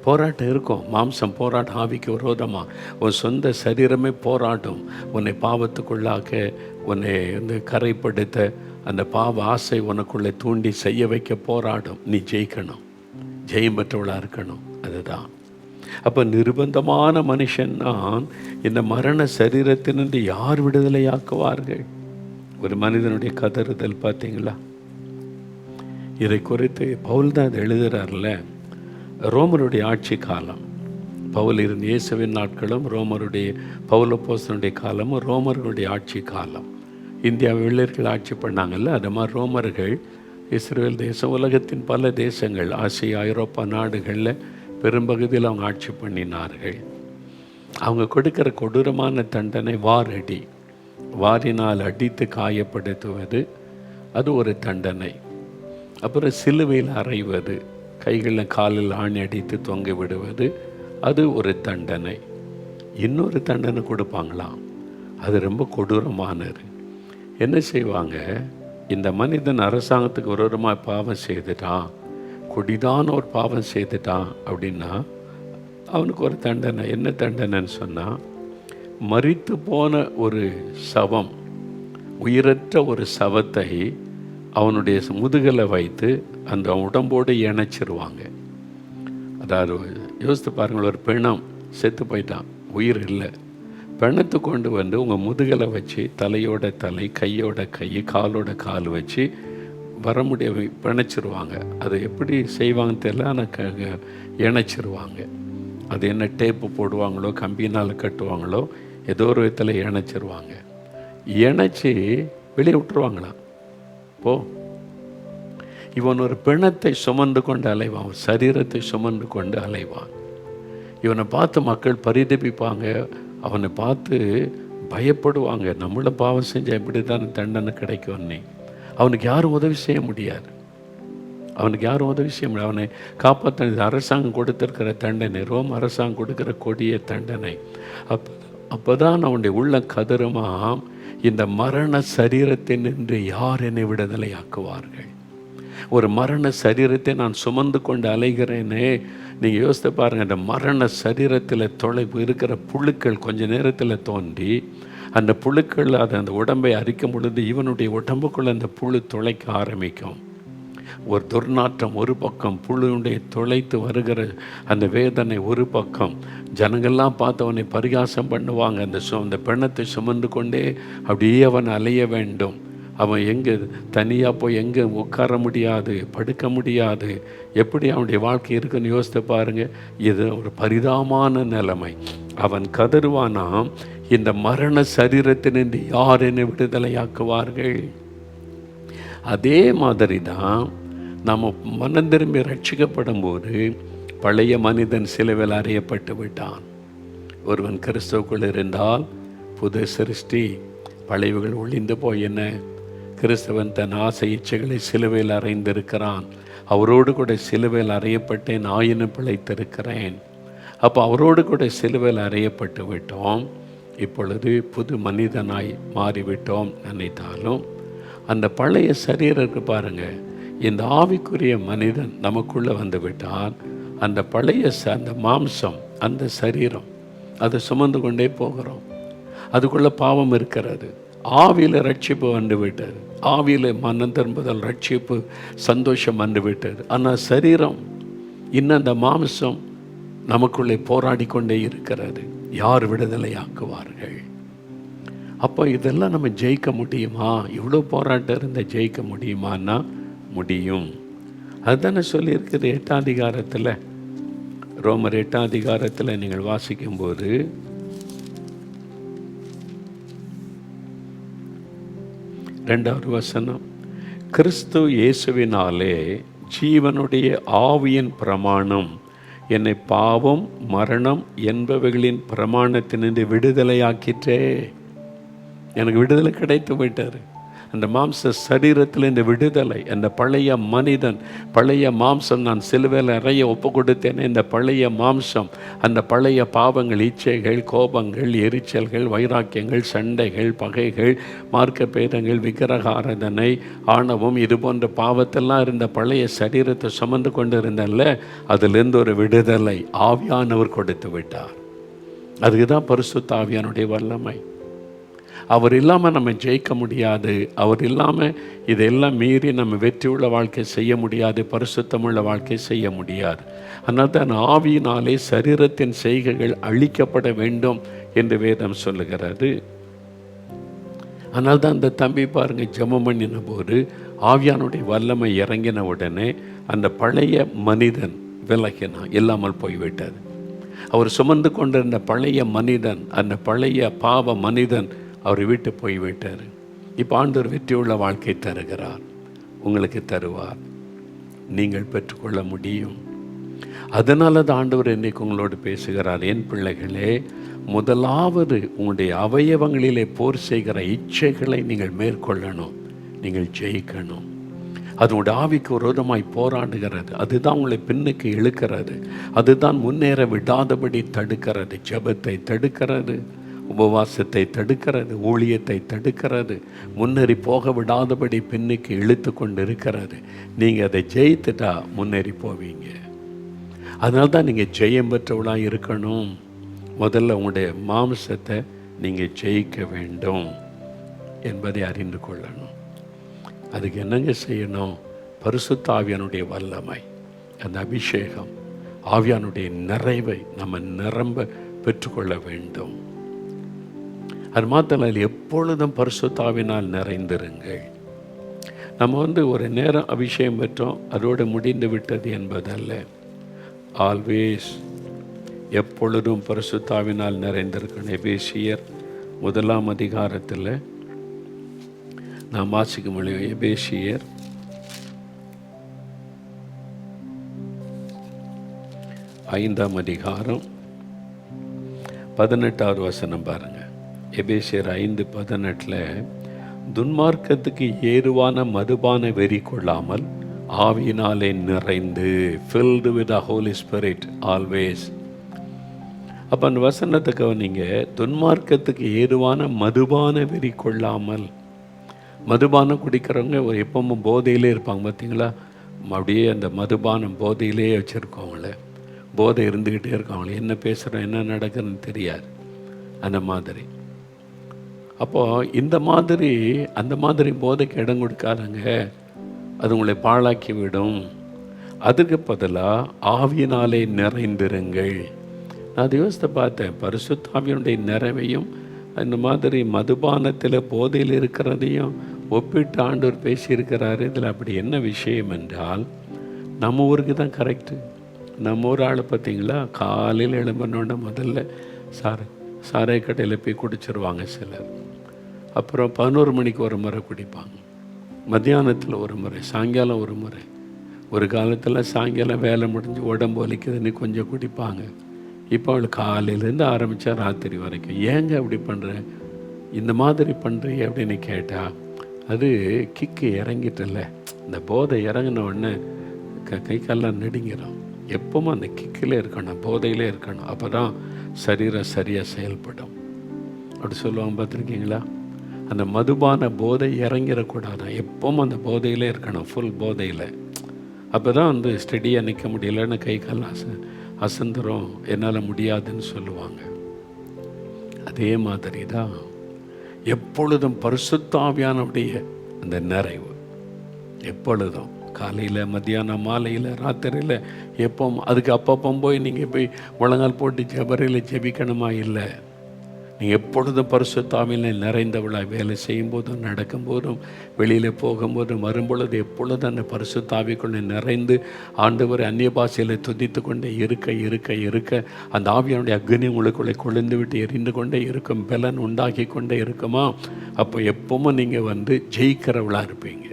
போராட்டம் இருக்கும், மாம்சம் போராட்டம், ஆவிக்கு விரோதமாக உன் சொந்த சரீரமே போராட்டம். உன்னை பாவத்துக்குள்ளாக்க, உன்னை வந்து கரைப்படுத்த, அந்த பாவ ஆசை உனக்குள்ளே தூண்டி செய்ய வைக்க போராடும். நீ ஜெயிக்கணும், ஜெயம் பெற்றவளாக இருக்கணும். அதுதான். அப்போ நிர்பந்தமான மனுஷன் நான். இந்த மரண சரீரத்திலிருந்து யார் விடுதலையாக்குவார்கள்? ஒரு மனிதனுடைய கதறுதல் பார்த்தீங்களா? இதை குறித்து பவுல் தான் அதை எழுதுகிறார்ல. ரோமருடைய ஆட்சி காலம், பவுல் இருந்த இயேசுவின் நாட்களும் ரோமருடைய பவுலப்போஸ்தலனுடைய காலமும் ரோமர்களுடைய ஆட்சி காலம். இந்தியா வெள்ளையர்கள் ஆட்சி பண்ணாங்கல்ல, அது மாதிரி ரோமர்கள் இஸ்ரேல் தேசம், உலகத்தின் பல தேசங்கள், ஆசியா ஐரோப்பா நாடுகளில் பெரும்பகுதியில் அவங்க ஆட்சி பண்ணினார்கள். அவங்க கொடுக்கிற கொடூரமான தண்டனை வாரடி. வாரினால் அடித்து காயப்படுத்துவது அது ஒரு தண்டனை. அப்புறம் சிலுவையில் அறைவது, கைகளில் காலில் ஆணி அடித்து தொங்க விடுவது அது ஒரு தண்டனை. இன்னொரு தண்டனை கொடுப்பாங்களாம், அது ரொம்ப கொடூரமானது. என்ன செய்வாங்க? இந்த மனிதன் அரசாங்கத்துக்கு விரோதமாக பாவம் செய்துட்டான், கொடிதான ஒரு பாவம் செய்துட்டான் அப்படின்னா அவனுக்கு ஒரு தண்டனை. என்ன தண்டனைன்னு சொன்னால், மரித்து போன ஒரு சவம், உயிரற்ற ஒரு சவத்தை அவனுடைய முதுகில் வைத்து அந்த உடம்போடு இணைச்சிருவாங்க. அதாவது யோசித்து பாருங்கள், ஒரு பிணம் செத்து போயிட்டான், உயிர் இல்லை. பிணத்தை கொண்டு வந்து உங்கள் முதுகில் வச்சு தலையோட தலை, கையோட கை, காலோட கால் வச்சு வர முடிய பிணைச்சிருவாங்க. அது எப்படி செய்வாங்கன்னு தெரியல, ஆனால் இணைச்சிருவாங்க. அது என்ன டேப்பு போடுவாங்களோ, கம்பினால் கட்டுவாங்களோ, ஏதோ ஒரு விதத்தில் இணைச்சிருவாங்க. இணைச்சி வெளியே விட்டுருவாங்களாம். இவன் ஒரு பிணத்தை சுமந்து கொண்டு அலைவான், சரீரத்தை சுமந்து கொண்டு அலைவான். இவனை பார்த்து மக்கள் பரிதபிப்பாங்க, அவனை பார்த்து பயப்படுவாங்க. நம்மள பாவம் செஞ்சால் இப்படி தான் தண்டனை கிடைக்கும்னு. அவனுக்கு யாரும் உதவி செய்ய முடியாது. அவனை காப்பாற்ற அரசாங்கம் கொடுத்திருக்கிற தண்டனை, ரோம் அரசாங்கம் கொடுக்கிற கொடிய தண்டனை. அப்போதான் அவனுடைய உள்ள கதறுமா, இந்த மரண சரீரத்தை நின்று யார் என்னை விடுதலை ஆக்குவார்கள்? ஒரு மரண சரீரத்தை நான் சுமந்து கொண்டு அலைகிறேனே. நீங்கள் யோசித்து பாருங்கள், அந்த மரண சரீரத்தில் தொலைவு இருக்கிற புழுக்கள் கொஞ்ச நேரத்தில் தோன்றி அந்த புழுக்கள் அந்த உடம்பை அரிக்கும் பொழுது இவனுடைய உடம்புக்குள்ளே அந்த புழு துளைக்க ஆரம்பிக்கும். ஒரு துர்நாற்றம் ஒரு பக்கம், புழுடைய துளைத்து வருகிற அந்த வேதனை ஒரு பக்கம். ஜனங்கள்லாம் பார்த்து அவனை பரிகாசம் பண்ணுவாங்க. அந்த பிணத்தை சுமந்து கொண்டே அப்படியே அவன் அலைய வேண்டும். அவன் எங்கே தனியாக போய் எங்கே உட்கார முடியாது, படுக்க முடியாது. எப்படி அவனுடைய வாழ்க்கை இருக்குன்னு யோசித்து பாருங்கள். இது ஒரு பரிதாபமான நிலைமை. அவன் கதறுவானாம், இந்த மரண சரீரத்தினின்று யார் என்னை விடுதலையாக்குவார்கள்? அதே மாதிரி தான் நம்ம மனம் திரும்பி ரட்சிக்கப்படும் போது பழைய மனிதன் சிலுவையில் அறையப்பட்டு விட்டான். ஒருவன் கிறிஸ்துவுக்குள் இருந்தால் புது சிருஷ்டி, பழையவைகள் ஒளிந்து போய் என்ன, கிறிஸ்தவன் தன் ஆசை இச்சைகளை சிலுவையில் அறைந்திருக்கிறான். அவரோடு கூட சிலுவையில் அறையப்பட்டேன், ஆயினும் பிழைத்திருக்கிறேன். அப்போ அவரோடு கூட சிலுவையில் அறையப்பட்டு விட்டோம். இப்பொழுது புது மனிதனாய் மாறிவிட்டோம் நினைத்தாலும் அந்த பழைய சரீரருக்கு பாருங்கள், இந்த ஆவிக்குரிய மனிதன் நமக்குள்ளே வந்து விட்டால் அந்த பழைய அந்த மாம்சம், அந்த சரீரம், அதை சுமந்து கொண்டே போகிறோம். அதுக்குள்ளே பாவம் இருக்கிறது. ஆவியில் ரட்சிப்பு வந்து விட்டது, ஆவியில் மனம் திரும்புதல், ரட்சிப்பு, சந்தோஷம் வந்து விட்டது. ஆனால் சரீரம் இன்னும் அந்த மாம்சம் நமக்குள்ளே போராடி கொண்டே இருக்கிறது. யார் விடுதலையாக்குவார்கள்? அப்போ இதெல்லாம் நம்ம ஜெயிக்க முடியுமா? இவ்வளோ போராட்டம் இருந்தால் ஜெயிக்க முடியுமான்னா முடியும். அதுதானே சொல்லியிருக்குது 8ஆம் அதிகாரத்தில், ரோமர் 8ஆம் அதிகாரத்தில் நீங்கள் வாசிக்கும்போது, ரெண்டாவது வசனம், கிறிஸ்து இயேசுவினாலே ஜீவனுடைய ஆவியின் பிரமாணம் என்னை பாவம் மரணம் என்பவைகளின் பிரமாணத்தினின்று விடுதலையாக்கிற்றே. எனக்கு விடுதலை கிடைத்து விட்டார். அந்த மாம்ச சரீரத்தில் இந்த விடுதலை, அந்த பழைய மனிதன், பழைய மாம்சம் நான் சிலுவையில் அறைய ஒப்பு கொடுத்தேனே, இந்த பழைய மாம்சம், அந்த பழைய பாவங்கள், இச்சைகள், கோபங்கள், எரிச்சல்கள், வைராக்கியங்கள், சண்டைகள், பகைகள், மார்க்க பேதங்கள், விக்கிரக ஆராதனை, ஆணவம், இது போன்ற பாவத்தெல்லாம் இருந்த பழைய சரீரத்தை சுமந்து கொண்டு இருந்தல்ல, அதிலிருந்து ஒரு விடுதலை ஆவியானவர் கொடுத்து விட்டார். அதுக்கு தான் பரிசுத்த ஆவியானுடைய வல்லமை. அவர் இல்லாமல் நம்ம ஜெயிக்க முடியாது. அவர் இல்லாமல் இதெல்லாம் மீறி நம்ம வெற்றியுள்ள வாழ்க்கை செய்ய முடியாது, பரிசுத்தமுள்ள வாழ்க்கை செய்ய முடியாது. அதனால் தான் ஆவியினாலே சரீரத்தின் செய்கைகள் அழிக்கப்பட வேண்டும் என்று வேதம் சொல்லுகிறது. அதனால் தான் அந்த தம்பி பாருங்கள், ஜெபம் பண்ணின போது ஆவியானுடைய வல்லமை இறங்கின உடனே அந்த பழைய மனிதன் விலகினான், இல்லாமல் போய்விட்டது. அவர் சுமந்து கொண்டிருந்த பழைய மனிதன், அந்த பழைய பாவ மனிதன் அவரை விட்டு போய்விட்டார். இப்போ ஆண்டவர் வெற்றியுள்ள வாழ்க்கை தருகிறார், உங்களுக்கு தருவார், நீங்கள் பெற்றுக்கொள்ள முடியும். அதனால தான் ஆண்டவர் இன்றைக்கு உங்களோடு பேசுகிறார். என் பிள்ளைகளே, முதலாவது உங்களுடைய அவயவங்களிலே போர் செய்கிற இச்சைகளை நீங்கள் மேற்கொள்ளணும், நீங்கள் ஜெயிக்கணும். அதனுடைய ஆவிக்கு விரோதமாய் போராடுகிறது. அதுதான் உங்களை பின்னுக்கு இழுக்கிறது. அதுதான் முன்னேற விடாதபடி தடுக்கிறது, ஜெபத்தை தடுக்கிறது, உபவாசத்தை தடுக்கிறது, ஊழியத்தை தடுக்கிறது, முன்னேறி போக விடாதபடி பின்னுக்கு இழுத்து கொண்டு இருக்கிறது. நீங்கள் அதை ஜெயித்துட்டா முன்னேறி போவீங்க. அதனால தான் நீங்கள் ஜெயம் பெற்றவளாக இருக்கணும். முதல்ல உங்களுடைய மாம்சத்தை நீங்கள் ஜெயிக்க வேண்டும் என்பதை அறிந்து கொள்ளணும். அதுக்கு என்னங்க செய்யணும்? பரிசுத்த ஆவியானுடைய வல்லமை, அந்த அபிஷேகம், ஆவியானுடைய நிறைவை நம்ம நிரம்ப பெற்றுக்கொள்ள வேண்டும். அது மாத்திரம் எப்பொழுதும் பரிசுத்த ஆவியினால் நிறைந்திருங்கள். நம்ம ஒரு நேரம் அபிஷேகம் பெற்றோம், அதோடு முடிந்து விட்டது என்பதல்ல. ஆல்வேஸ் எப்பொழுதும் பரிசுத்த ஆவியினால் நிறைந்திருக்கணும். எபேசியர் 1 அதிகாரத்தில் நாம் வாசிக்க முடியும். எபேசியர் 5 அதிகாரம் 18வது வசனம் பாருங்க. எபேசியர் 5:18, துன்மார்க்கத்துக்கு ஏதுவான மதுபான வெறி கொள்ளாமல் ஆவியினாலே நிறைந்து, filled with the Holy Spirit always. அப்போ அந்த வசனத்துக்கு நீங்கள் துன்மார்க்கத்துக்கு ஏதுவான மதுபான வெறி கொள்ளாமல். மதுபானம் குடிக்கிறவங்க எப்பவும் போதையிலே இருப்பாங்க பார்த்தீங்களா? அப்படியே அந்த மதுபானம் போதையிலே வச்சுருக்கவங்கள, போதை இருந்துக்கிட்டே இருக்காங்களே, என்ன பேசுகிறோம் என்ன நடக்குதுன்னு தெரியாது. அந்த மாதிரி அப்போது இந்த மாதிரி அந்த மாதிரி போதைக்கு இடம் கொடுக்காதங்க, அது உங்களை பாழாக்கி விடும். அதுக்கு பதிலாக ஆவியினாலே நிறைந்திருங்கள். நான் அதை யோசித்து பார்த்தேன். பரிசுத்த ஆவியினுடைய நிறைவையும் இந்த மாதிரி மதுபானத்தில் போதையில் இருக்கிறதையும் ஒப்பிட்டு ஆண்டவர் பேசியிருக்கிறாரு. இதில் அப்படி என்ன விஷயம் என்றால், நம்ம ஊருக்கு தான் கரெக்டு. நம்ம ஊர் ஆள் பார்த்திங்களா, காலையில் எழும்பினோட முதல்ல சாராய கடையில் போய் குடிச்சிருவாங்க சிலர். அப்புறம் 11 மணிக்கு ஒரு முறை குடிப்பாங்க, மத்தியானத்தில் ஒரு முறை, சாயங்காலம் ஒரு முறை. ஒரு காலத்தில் சாயங்காலம் வேலை முடிஞ்சு உடம்பு வலிக்குதுன்னு கொஞ்சம் குடிப்பாங்க. இப்போ அவள் காலையிலேருந்து ஆரம்பித்தா ராத்திரி வரைக்கும். ஏங்க அப்படி பண்ணுறேன், இந்த மாதிரி பண்ணுறீங்க அப்படின்னு கேட்டால், அது கிக்கு இறங்கிட்டல, இந்த போதை இறங்கின உடனே கை கால்லாம் நடுங்கிறோம். எப்பவும் அந்த கிக்கில் இருக்கணும், போதையிலே இருக்கணும். அப்போ தான் சரீரம் சரியாக செயல்படும். அப்படி சொல்லுவாங்க பார்த்துருக்கீங்களா? அந்த மதுபான போதை இறங்கிடக்கூடாது, எப்பவும் அந்த போதையிலே இருக்கணும், ஃபுல் போதையில். அப்போ தான் ஸ்டெடியாக நிற்க முடியலன்னு கை கால் அசந்துரும், என்னால் முடியாதுன்னு சொல்லுவாங்க. அதே மாதிரி தான் எப்பொழுதும் பரிசுத்த ஆவியானுடைய அந்த நிறைவு, எப்பொழுதும் காலையில் மத்தியானம் மாலையில் ராத்திரியில் எப்போ, அதுக்கு அப்பப்போ போய் நீங்கள் போய் முழங்கால் போட்டு ஜபரையில் ஜெபிக்கணுமா? இல்லை. நீங்கள் எப்பொழுதும் பரிசுத்த ஆவியில் நிறைந்தவளாக வேலை செய்யும்போதும் நடக்கும்போதும் வெளியில் போகும்போதும் வரும்பொழுது எப்பொழுதும் அந்த பரிசுத்த ஆவிக்குள்ளே நிறைந்து ஆண்டவரை அந்நிய பாஷையில் துதித்து கொண்டே இருக்க இருக்க இருக்க அந்த ஆவியானுடைய அக்னி உங்களுக்குள்ளே கொழுந்து விட்டு எரிந்து கொண்டே இருக்கும், பலன் உண்டாக்கி கொண்டே இருக்குமா? அப்போ எப்பவும் நீங்கள் ஜெயிக்கிறவளாக இருப்பீங்க.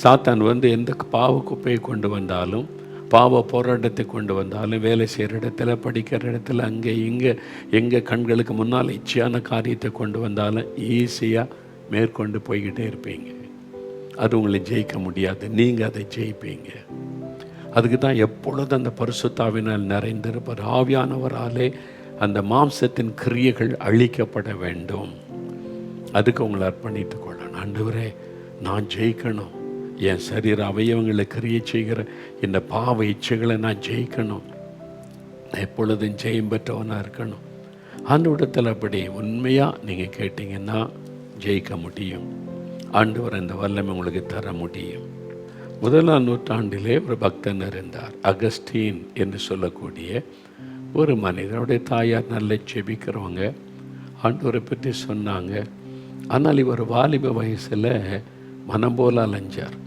சாத்தான் எந்த பாவ குப்பையை கொண்டு வந்தாலும், பாவ போராட்டத்தை கொண்டு வந்தாலும், வேலை செய்கிற இடத்துல, படிக்கிற இடத்துல, அங்கே இங்கே எங்கே கண்களுக்கு முன்னால் இச்சையான காரியத்தை கொண்டு வந்தாலும் ஈஸியாக மேற்கொண்டு போய்கிட்டே இருப்பீங்க. அது உங்களை ஜெயிக்க முடியாது, நீங்கள் அதை ஜெயிப்பீங்க. அதுக்கு தான் எப்பொழுதும் அந்த பரிசுத்தாவினால் நிறைந்திருப்பார். ஆவியானவராலே அந்த மாம்சத்தின் கிரியைகள் அழிக்கப்பட வேண்டும். அதுக்கு உங்களை அர்ப்பணித்து கொள்ளணும். ஆண்டவரே, நான் ஜெயிக்கணும், என் சரீர அவயவங்களை கிரியை செய்கிற இந்த பாவ இச்சைகளை நான் ஜெயிக்கணும், எப்பொழுதும் ஜெயம் பெற்றவனாக இருக்கணும். அந்த இடத்துல அப்படி உண்மையாக நீங்கள் கேட்டிங்கன்னா ஜெயிக்க முடியும். ஆண்டவர் அந்த வல்லமை உங்களுக்கு தர முடியும். 1ஆம் நூற்றாண்டிலே ஒரு பக்தன் இருந்தார், அகஸ்டீன் என்று சொல்லக்கூடிய ஒரு மனிதனுடைய தாயார் நல்ல செபிக்கிறவங்க, ஆண்டவரை பற்றி சொன்னாங்க. ஆனால் இவர் வாலிப வயசில் மனம் போல அலைஞ்சார்.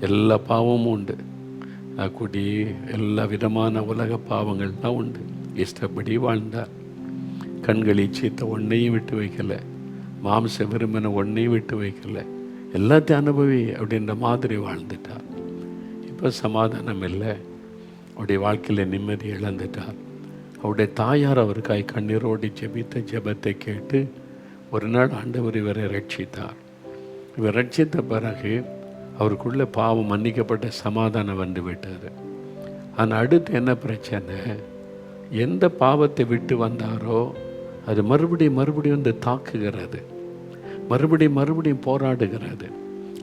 எல்லா பாவமும் உண்டு, குடி, எல்லா விதமான உலக பாவங்கள்லாம் உண்டு. இஷ்டப்படி வாழ்ந்தார். கண்கள் இச்சித்த ஒன்றையும் விட்டு வைக்கலை, மாம்ச விரும்பின ஒன்றையும் விட்டு வைக்கலை, எல்லாத்தையும் அனுபவி அப்படின்ற மாதிரி வாழ்ந்துட்டார். இப்போ சமாதானம் இல்லை, அவருடைய வாழ்க்கையில் நிம்மதி இழந்துட்டார். அவருடைய தாயார் அவருக்காய் கண்ணீரோடு ஜெபித்த ஜெபத்தை கேட்டு ஒரு நாள் ஆண்டவர் இவரை ரட்சித்தார். இவர் ரட்சித்த பிறகு அவருக்குள்ளே பாவம் மன்னிக்கப்பட்ட சமாதானம் வந்து விட்டார். ஆனால் அடுத்து என்ன பிரச்சனை, எந்த பாவத்தை விட்டு வந்தாரோ அது மறுபடியும் வந்து தாக்குகிறது, மறுபடியும் போராடுகிறது,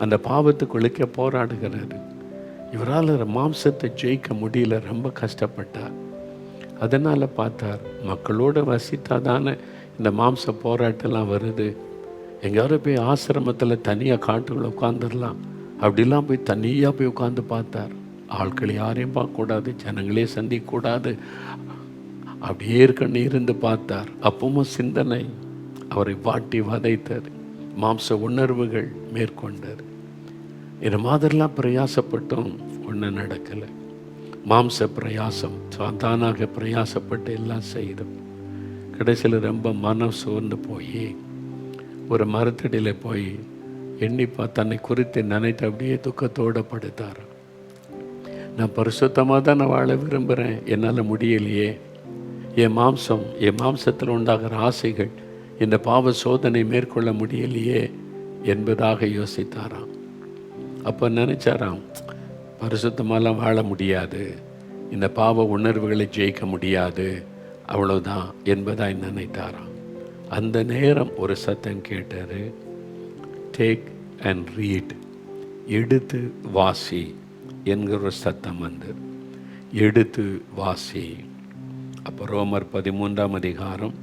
அந்த பாவத்துக்கு ஒழிக்க போராடுகிறது. இவரால் மாம்சத்தை ஜெயிக்க முடியல, ரொம்ப கஷ்டப்பட்டார். அதனால் பார்த்தார், மக்களோடு வசித்தா தானே இந்த மாம்ச போராட்டம்லாம் வருது. எங்கேயாவது போய் ஆசிரமத்தில் தனியாக காட்டுக்குள்ள உட்காந்துடலாம், அப்படிலாம் போய் தனியாக போய் உட்காந்து பார்த்தார். ஆட்கள் யாரையும் பார்க்கக்கூடாது, ஜனங்களே சந்திக்கக்கூடாது, அப்படியே இருக்கன்னு இருந்து பார்த்தார். அப்பவும் சிந்தனை அவரை வாட்டி வதைத்தது, மாம்ச உணர்வுகள் மேற்கொண்டது. இந்த மாதிரிலாம் பிரயாசப்பட்டும் ஒன்றும் நடக்கலை. மாம்ச பிரயாசம் தானாக பிரயாசப்பட்டு எல்லாம் செய்தோம். கடைசியில் ரொம்ப மனம் சோர்ந்து போய் ஒரு மரத்தடியில் போய் எண்ணிப்பா தன்னை குறித்து நினைத்து அப்படியே துக்கத்தோடு படுத்தார். நான் பரிசுத்தமாக தான் நான் வாழ விரும்புகிறேன், என்னால் முடியலையே. என் மாம்சத்தில் உண்டாகிற ஆசைகள் இந்த பாவ சோதனை மேற்கொள்ள முடியலையே என்பதாக யோசித்தாராம். அப்போ நினைச்சாராம், பரிசுத்தமாலாம் வாழ முடியாது, இந்த பாவ உணர்வுகளை ஜெயிக்க முடியாது, அவ்வளோதான் என்பதாய் நினைத்தாராம். அந்த நேரம் ஒரு சத்தம் கேட்டார், டேக் அண்ட் ரீட், எடுத்து வாசி என்கிற ஒரு சத்தம் வந்தது. எடுத்து வாசி. அப்போ ரோமர் 13ஆம் அதிகாரம்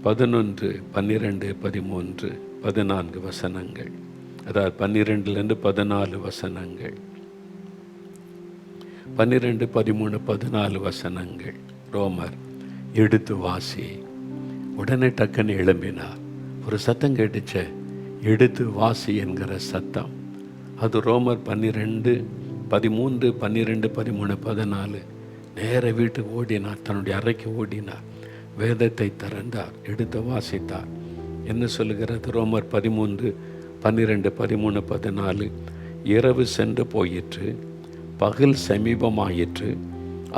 11, 12, 13, 14 வசனங்கள், அதாவது 12லேருந்து 14 வசனங்கள், 12, 13, 14 வசனங்கள். ரோமர் எடுத்து வாசி. உடனே டக்குன்னு எழும்பினார். ஒரு சத்தம் கேட்டுச்ச, எடுத்து வாசி என்கிற சத்தம். அது ரோமர் 12, 13, 12, 13, 14. நேர வீட்டுக்கு ஓடினார், தன்னுடைய அறைக்கு ஓடினார், வேதத்தை திறந்தார், எடுத்து வாசித்தார். என்ன சொல்லுகிறது? ரோமர் 13, 12, 13, 14. இரவு சென்று போயிற்று, பகல் சமீபமாயிற்று,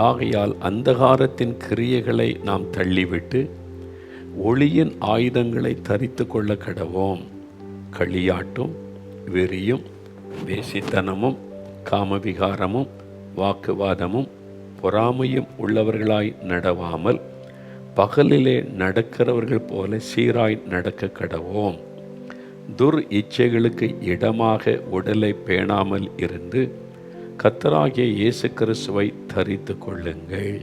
ஆகையால் அந்தகாரத்தின் கிரியைகளை நாம் தள்ளிவிட்டு ஒளியின் ஆயுதங்களை தரித்து கொள்ள கடவோம். களியாட்டும், வெறியும், வேசித்தனமும், காமவிகாரமும், வாக்குவாதமும், பொறாமையும் உள்ளவர்களாய் நடவாமல் பகலிலே நடக்கிறவர்கள் போல சீராய் நடக்க கடவோம். துர் இச்சைகளுக்கு இடமாக உடலை பேணாமல் இருந்து கர்த்தராகிய இயேசு கிறிஸ்துவை தரித்து கொள்ளுங்கள்.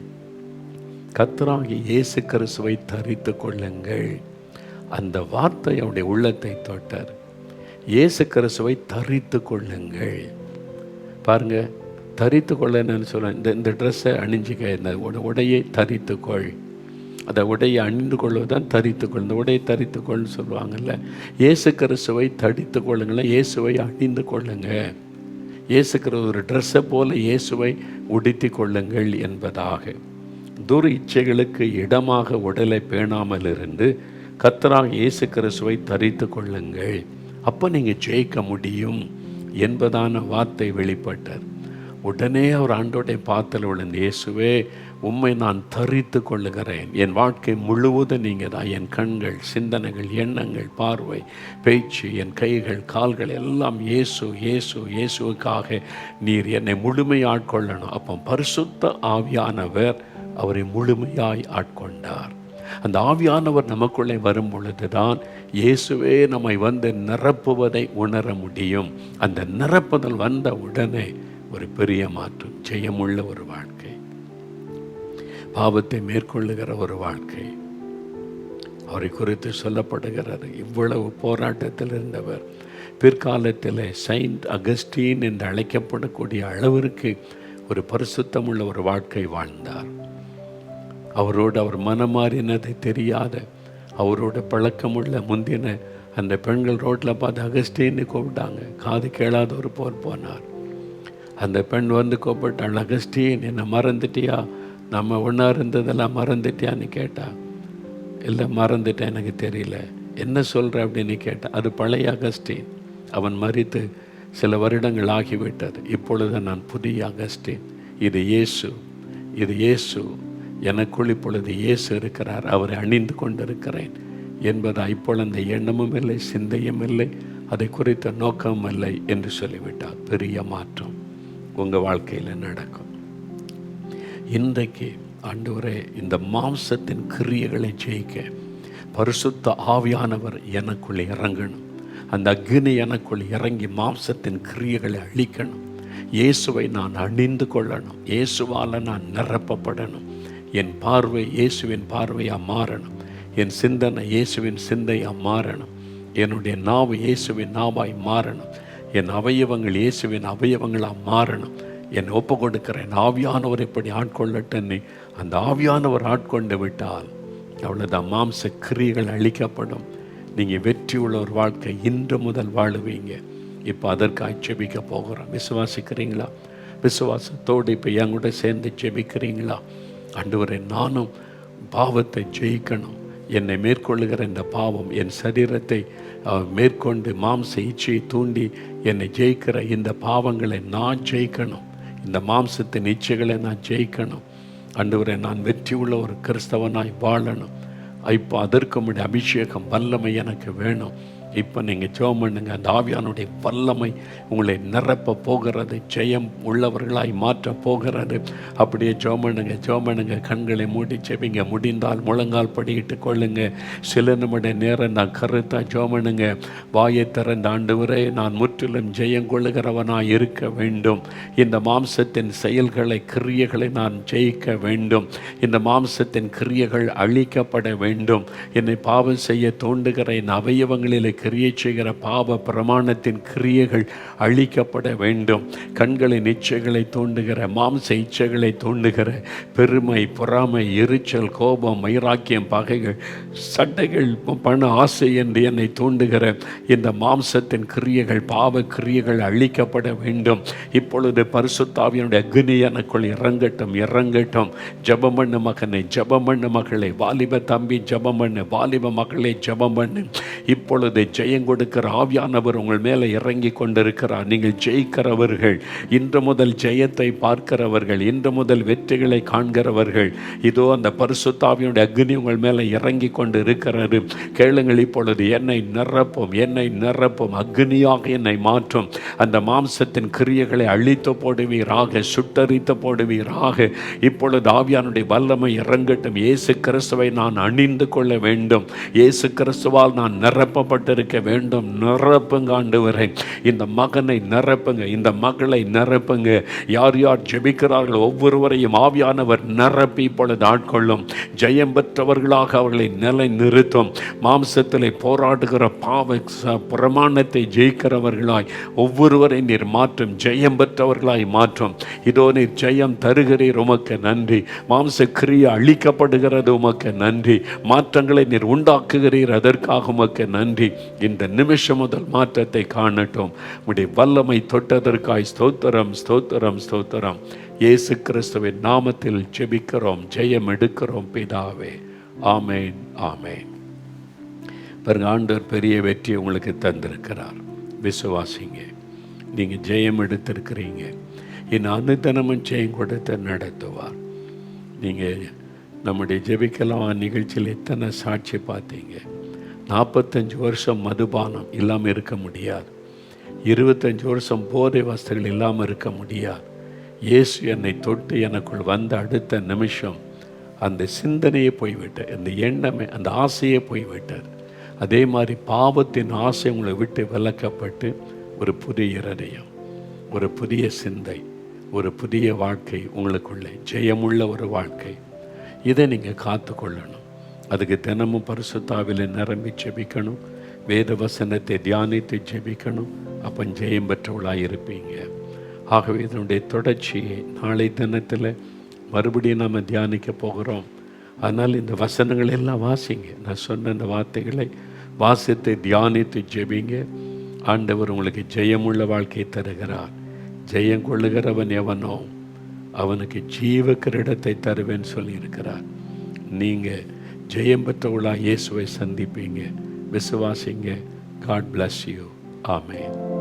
கர்த்தராகிய இயேசு கிறிஸ்துவை தரித்து கொள்ளுங்கள். அந்த வார்த்தை அவருடைய உள்ளத்தை தொட்டார். இயேசு கிறிஸ்துவை தரித்து கொள்ளுங்கள். பாருங்க, தரித்து கொள்ளன்னு சொல்ல, இந்த ட்ரெஸ்ஸை அணிஞ்சிக்க, இந்த உடையை தரித்துக்கொள். அந்த உடையை அணிந்து கொள்வதுதான் தரித்துக்கொள். இந்த உடையை தரித்துக்கொள்னு சொல்லுவாங்கல்ல. இயேசு கிறிஸ்துவை தரித்து கொள்ளுங்களேன், இயேசுவை அணிந்து கொள்ளுங்க. இயேசுக்கிற ஒரு ட்ரெஸ்ஸை போல இயேசுவை உடுத்தி கொள்ளுங்கள் என்பதாக. துர் இச்சைகளுக்கு இடமாக உடலை பேணாமல் இருந்து கர்த்தராகிய இயேசு கிறிஸ்துவை தரித்து கொள்ளுங்கள். அப்போ நீங்கள் ஜெயிக்க முடியும் என்பதான வார்த்தை வெளிப்பட்டார். உடனே அவர் ஆண்டோடைய பாத்தில் விழுந்து, இயேசுவே உம்மை நான் தரித்து கொள்ளுகிறேன். என் வாழ்க்கை முழுவதும் நீங்கள் தான். என் கண்கள், சிந்தனைகள், எண்ணங்கள், பார்வை, பேச்சு, என் கைகள், கால்கள் எல்லாம் இயேசு இயேசு இயேசுவுக்காக நீர் என்னை முழுமையாக ஆட்கொள்ளணும். அப்போ பரிசுத்த ஆவியானவர் அவரை முழுமையாய் ஆட்கொண்டார். அந்த ஆவியானவர் நமக்குள்ளே வரும் பொழுது தான் இயேசுவே நம்மை வந்து நிரப்புவதை உணர முடியும். அந்த நிரப்புதல் வந்த உடனே ஒரு பெரிய மாற்றம், ஜெயமுள்ள ஒரு வாழ்க்கை, பாவத்தை மேற்கொள்ளுகிற ஒரு வாழ்க்கை அவரை குறித்து சொல்லப்படுகிறது. இவ்வளவு போராட்டத்தில் இருந்தவர் பிற்காலத்தில் செயின்ட் அகஸ்டீன் என்று அழைக்கப்படக்கூடிய அளவிற்கு ஒரு பரிசுத்தமுள்ள ஒரு வாழ்க்கை வாழ்ந்தார். அவரோடு அவர் மனமாறினதை தெரியாத, அவரோட பழக்கமுள்ள முந்தின அந்த பெண்கள் ரோட்டில் பார்த்து அகஸ்டீன்னு கூப்பிட்டாங்க. காது கேளாத ஒரு போனார். அந்த பெண் வந்து கூப்பிட்டாள், அகஸ்டீன் என்னை மறந்துட்டியா, நம்ம ஒன்றா இருந்ததெல்லாம் மறந்துட்டியான்னு கேட்டா. இல்லை மறந்துட்டேன், எனக்கு தெரியல, என்ன சொல்கிற அப்படின்னு கேட்டேன். அது பழைய அகஸ்டீன், அவன் மரித்து சில வருடங்கள் ஆகிவிட்டது. இப்பொழுது நான் புதிய அகஸ்டீன். இது இயேசு, இது இயேசு, எனக்குள் இப்பொழுது இயேசு இருக்கிறார், அவரை அணிந்து கொண்டிருக்கிறேன் என்பதா. இப்பொழுது அந்த எண்ணமும் இல்லை, சிந்தையும் இல்லை, அதை குறித்த நோக்கமும் இல்லை என்று சொல்லிவிட்டார். பெரிய மாற்றம் உங்கள் வாழ்க்கையில் நடக்கும். இன்றைக்கு ஆண்டவரே, இந்த மாம்சத்தின் கிரியைகளை ஜெயிக்க பரிசுத்த ஆவியானவர் எனக்குள்ளே இறங்கணும். அந்த அக்னி எனக்குள் இறங்கி மாம்சத்தின் கிரியைகளை அழிக்கணும். இயேசுவை நான் அணிந்து கொள்ளணும். இயேசுவால் நான் நிரப்பப்படணும். என் பார்வை இயேசுவின் பார்வையாக மாறணும். என் சிந்தனை இயேசுவின் சிந்தையாக மாறணும். என்னுடைய நாவு இயேசுவின் நாவாய் மாறணும். என் அவயவங்கள் இயேசுவின் அவயவங்களாக மாறணும். என் ஒப்பு கொடுக்கிறேன், ஆவியானவர் இப்படி ஆட்கொள்ளட்டன்னு அந்த ஆவியானவர் ஆட்கொண்டு விட்டால் அவ்வளோதான், மாம்ச கிரியைகள் அழிக்கப்படும். நீங்கள் வெற்றி உள்ள ஒரு வாழ்க்கை இன்று முதல் வாழுவீங்க. இப்போ அதற்காக ஜெபிக்க போகிறோம். விசுவாசிக்கிறீங்களா? விசுவாசத்தோடு இப்போ என் கூட சேர்ந்து ஜெபிக்கிறீங்களா? ஆண்டவரே, நானும் பாவத்தை ஜெயிக்கணும். என்னை மேற்கொள்ளுகிற இந்த பாவம் என் சரீரத்தை மேற்கொண்டு மாம்ச இச்சையை தூண்டி என்னை ஜெயிக்கிற இந்த பாவங்களை நான் ஜெயிக்கணும். இந்த மாம்சத்தின் இச்சைகளை நான் ஜெயிக்கணும். ஆண்டவரே, நான் வெற்றி உள்ள ஒரு கிறிஸ்தவனாய் வாழணும். இப்போ அதற்கு முன்னாடி அபிஷேகம் வல்லமை எனக்கு வேணும். இப்போ நீங்கள் ஜெபம் பண்ணுங்க. அந்த ஆவியானுடைய வல்லமை உங்களை நிரப்ப போகிறது. ஜெயம் உள்ளவர்களாய் மாற்ற போகிறது. அப்படியே ஜெபம் பண்ணுங்க. கண்களை மூடி ஜெபிங்க. முடிந்தால் முழங்கால் படியிட்டு கொள்ளுங்க. சில நிமிட நேரம் நான் கருத்தாக ஜெபம் பண்ணுங்க. வாயை திறந்த ஆண்டவரே, நான் முற்றிலும் ஜெயம் கொள்ளுகிறவனாய் இருக்க வேண்டும். இந்த மாம்சத்தின் செயல்களை கிரியைகளை நான் ஜெயிக்க வேண்டும். இந்த மாம்சத்தின் கிரியைகள் அழிக்கப்பட வேண்டும். என்னை பாவம் செய்ய தூண்டுகிற என் அவயவங்களில் கிரியை செய்கிற பாவ பிரமாணத்தின் கிரியைகள் அழிக்கப்பட வேண்டும். கண்களின் இச்சைகளை தூண்டுகிற மாம்ச இச்சைகளை தூண்டுகிற பெருமை, பொறாமை, எரிச்சல், கோபம், வைராக்கியம், பகைகள், சண்டைகள், பண ஆசை என்று என்னை தூண்டுகிற இந்த மாம்சத்தின் கிரியைகள், பாவ கிரியைகள் அழிக்கப்பட வேண்டும். இப்பொழுது பரிசுத்த ஆவியானுடைய அக்னி எனக்குள் இறங்கட்டும். ஜெபம் பண்ணு மகனே, ஜெபம் பண்ணு மகளே, வாலிப தம்பி ஜெபம் பண்ணு, வாலிப மகளே ஜெபம் பண்ணு. இப்பொழுது ஜெயம் கொடுக்கிற ஆவியானவர் உங்கள் மேலே இறங்கி கொண்டிருக்கிறார். நீங்கள் ஜெயிக்கிறவர்கள், இன்று முதல் ஜெயத்தை பார்க்கிறவர்கள், இன்று முதல் வெற்றிகளை காண்கிறவர்கள். இதோ அந்த பரிசுத்த ஆவியானுடைய அக்னி உங்கள் மேலே இறங்கி கொண்டு இருக்கிறது. கேளுங்கள், இப்பொழுது என்னை நிரப்பும், அக்னியாக என்னை மாற்றும். அந்த மாம்சத்தின் கிரியைகளை அழித்து போடுவீராக, சுட்டரித்து போடுவீராக. இப்பொழுது ஆவியானுடைய வல்லமை இறங்கட்டும். இயேசு கிறிஸ்துவை நான் அணிந்து கொள்ள வேண்டும். இயேசு கிறிஸ்துவால் நான் நிரப்பப்பட்டிருக்க வேண்டும். நிரப்புங்க ஆண்டவரே. இந்த மகனை நிரப்புங்க, இந்த மகளை நிரப்புங்க. யார் யார் ஜெபிக்கிறார்கள் ஒவ்வொருவரையும் ஆவியானவர் நிரப்பி இப்பொழுது ஆட்கொள்ளும். ஜெயம் பெற்றவர்களாக அவர்களை நிலை நிறுத்தும். மாம்சத்திலே போராடுகிற பாவ பிரமாணத்தை ஜெயிக்கிறவர்களாய் ஒவ்வொருவரை நீர் மாற்றும். ஜெயம் பெற்றவர்களாய் மாற்றும். இதோ நீர் ஜெயம் தருகிறீர், உமக்கு நன்றி. மாம்ச கிரியை அழிக்கப்படுகிறது, உமக்கு நன்றி. மாற்றங்களை நீர் உண்டாக்குகிறீர், அதற்காக உமக்கு நன்றி. இந்த நிமிஷம் முதல் மாற்றத்தை காணட்டும். உடைய வல்லமை தொட்டதற்காய் ஸ்தோத்திரம். இயேசு கிறிஸ்துவின் நாமத்தில் ஜெபிக்கிறோம், ஜெயம் எடுக்கிறோம் பிதாவே. ஆமேன். பாருங்க, ஆண்டவர் பெரிய வெற்றி உங்களுக்கு தந்திருக்கிறார். விசுவாசிங்க. நீங்கள் ஜெயம் எடுத்திருக்கிறீங்க. இன்னும் அனுதினமும் ஜெயம் கொடுத்து நடத்துவார். நீங்கள் நம்முடைய ஜெபிக்கலாம் நிகழ்ச்சியில் எத்தனை சாட்சி பார்த்தீங்க. 45 வருஷம் மதுபானம் இல்லாமல் இருக்க முடியாது. 25 வருஷம் போதை வஸ்துகள் இல்லாமல் இருக்க முடியாது. இயேசு என்னை தொட்டு எனக்குள் வந்த அடுத்த நிமிஷம் அந்த சிந்தனையே போய்விட்டார், அந்த எண்ணமே, அந்த ஆசையே போய்விட்டார். அதே மாதிரி பாவத்தின் ஆசை உங்களை விட்டு விலக்கப்பட்டு ஒரு புதிய இருதயம், ஒரு புதிய சிந்தை, ஒரு புதிய வாழ்க்கை உங்களுக்குள்ளே, ஜெயமுள்ள ஒரு வாழ்க்கை. இதை நீங்கள் காத்து கொள்ளணும். அதுக்கு தினமும் பரிசுத்தாவில நிரம்பி ஜெபிக்கணும். வேத வசனத்தை தியானித்து ஜெபிக்கணும். அப்போ ஜெயம் பெற்றவளாக இருப்பீங்க. ஆகவே இதனுடைய தொடர்ச்சியை நாளை தினத்தில் மறுபடியும் நாம் தியானிக்க போகிறோம். அதனால் இந்த வசனங்கள் எல்லாம் வாசிங்க. நான் சொன்ன இந்த வார்த்தைகளை வாசித்து தியானித்து ஜெபிங்க. ஆண்டவர் உங்களுக்கு ஜெயமுள்ள வாழ்க்கையை தருகிறார். ஜெயம் கொள்ளுகிறவன் எவனோ அவனுக்கு ஜீவ கிரீடத்தை தருவேன்னு சொல்லியிருக்கிறார். நீங்கள் ஜெயம் பெற்றவளாக இயேசுவை சந்திப்பீங்க. விசுவாசிங்க. God bless you. Amen.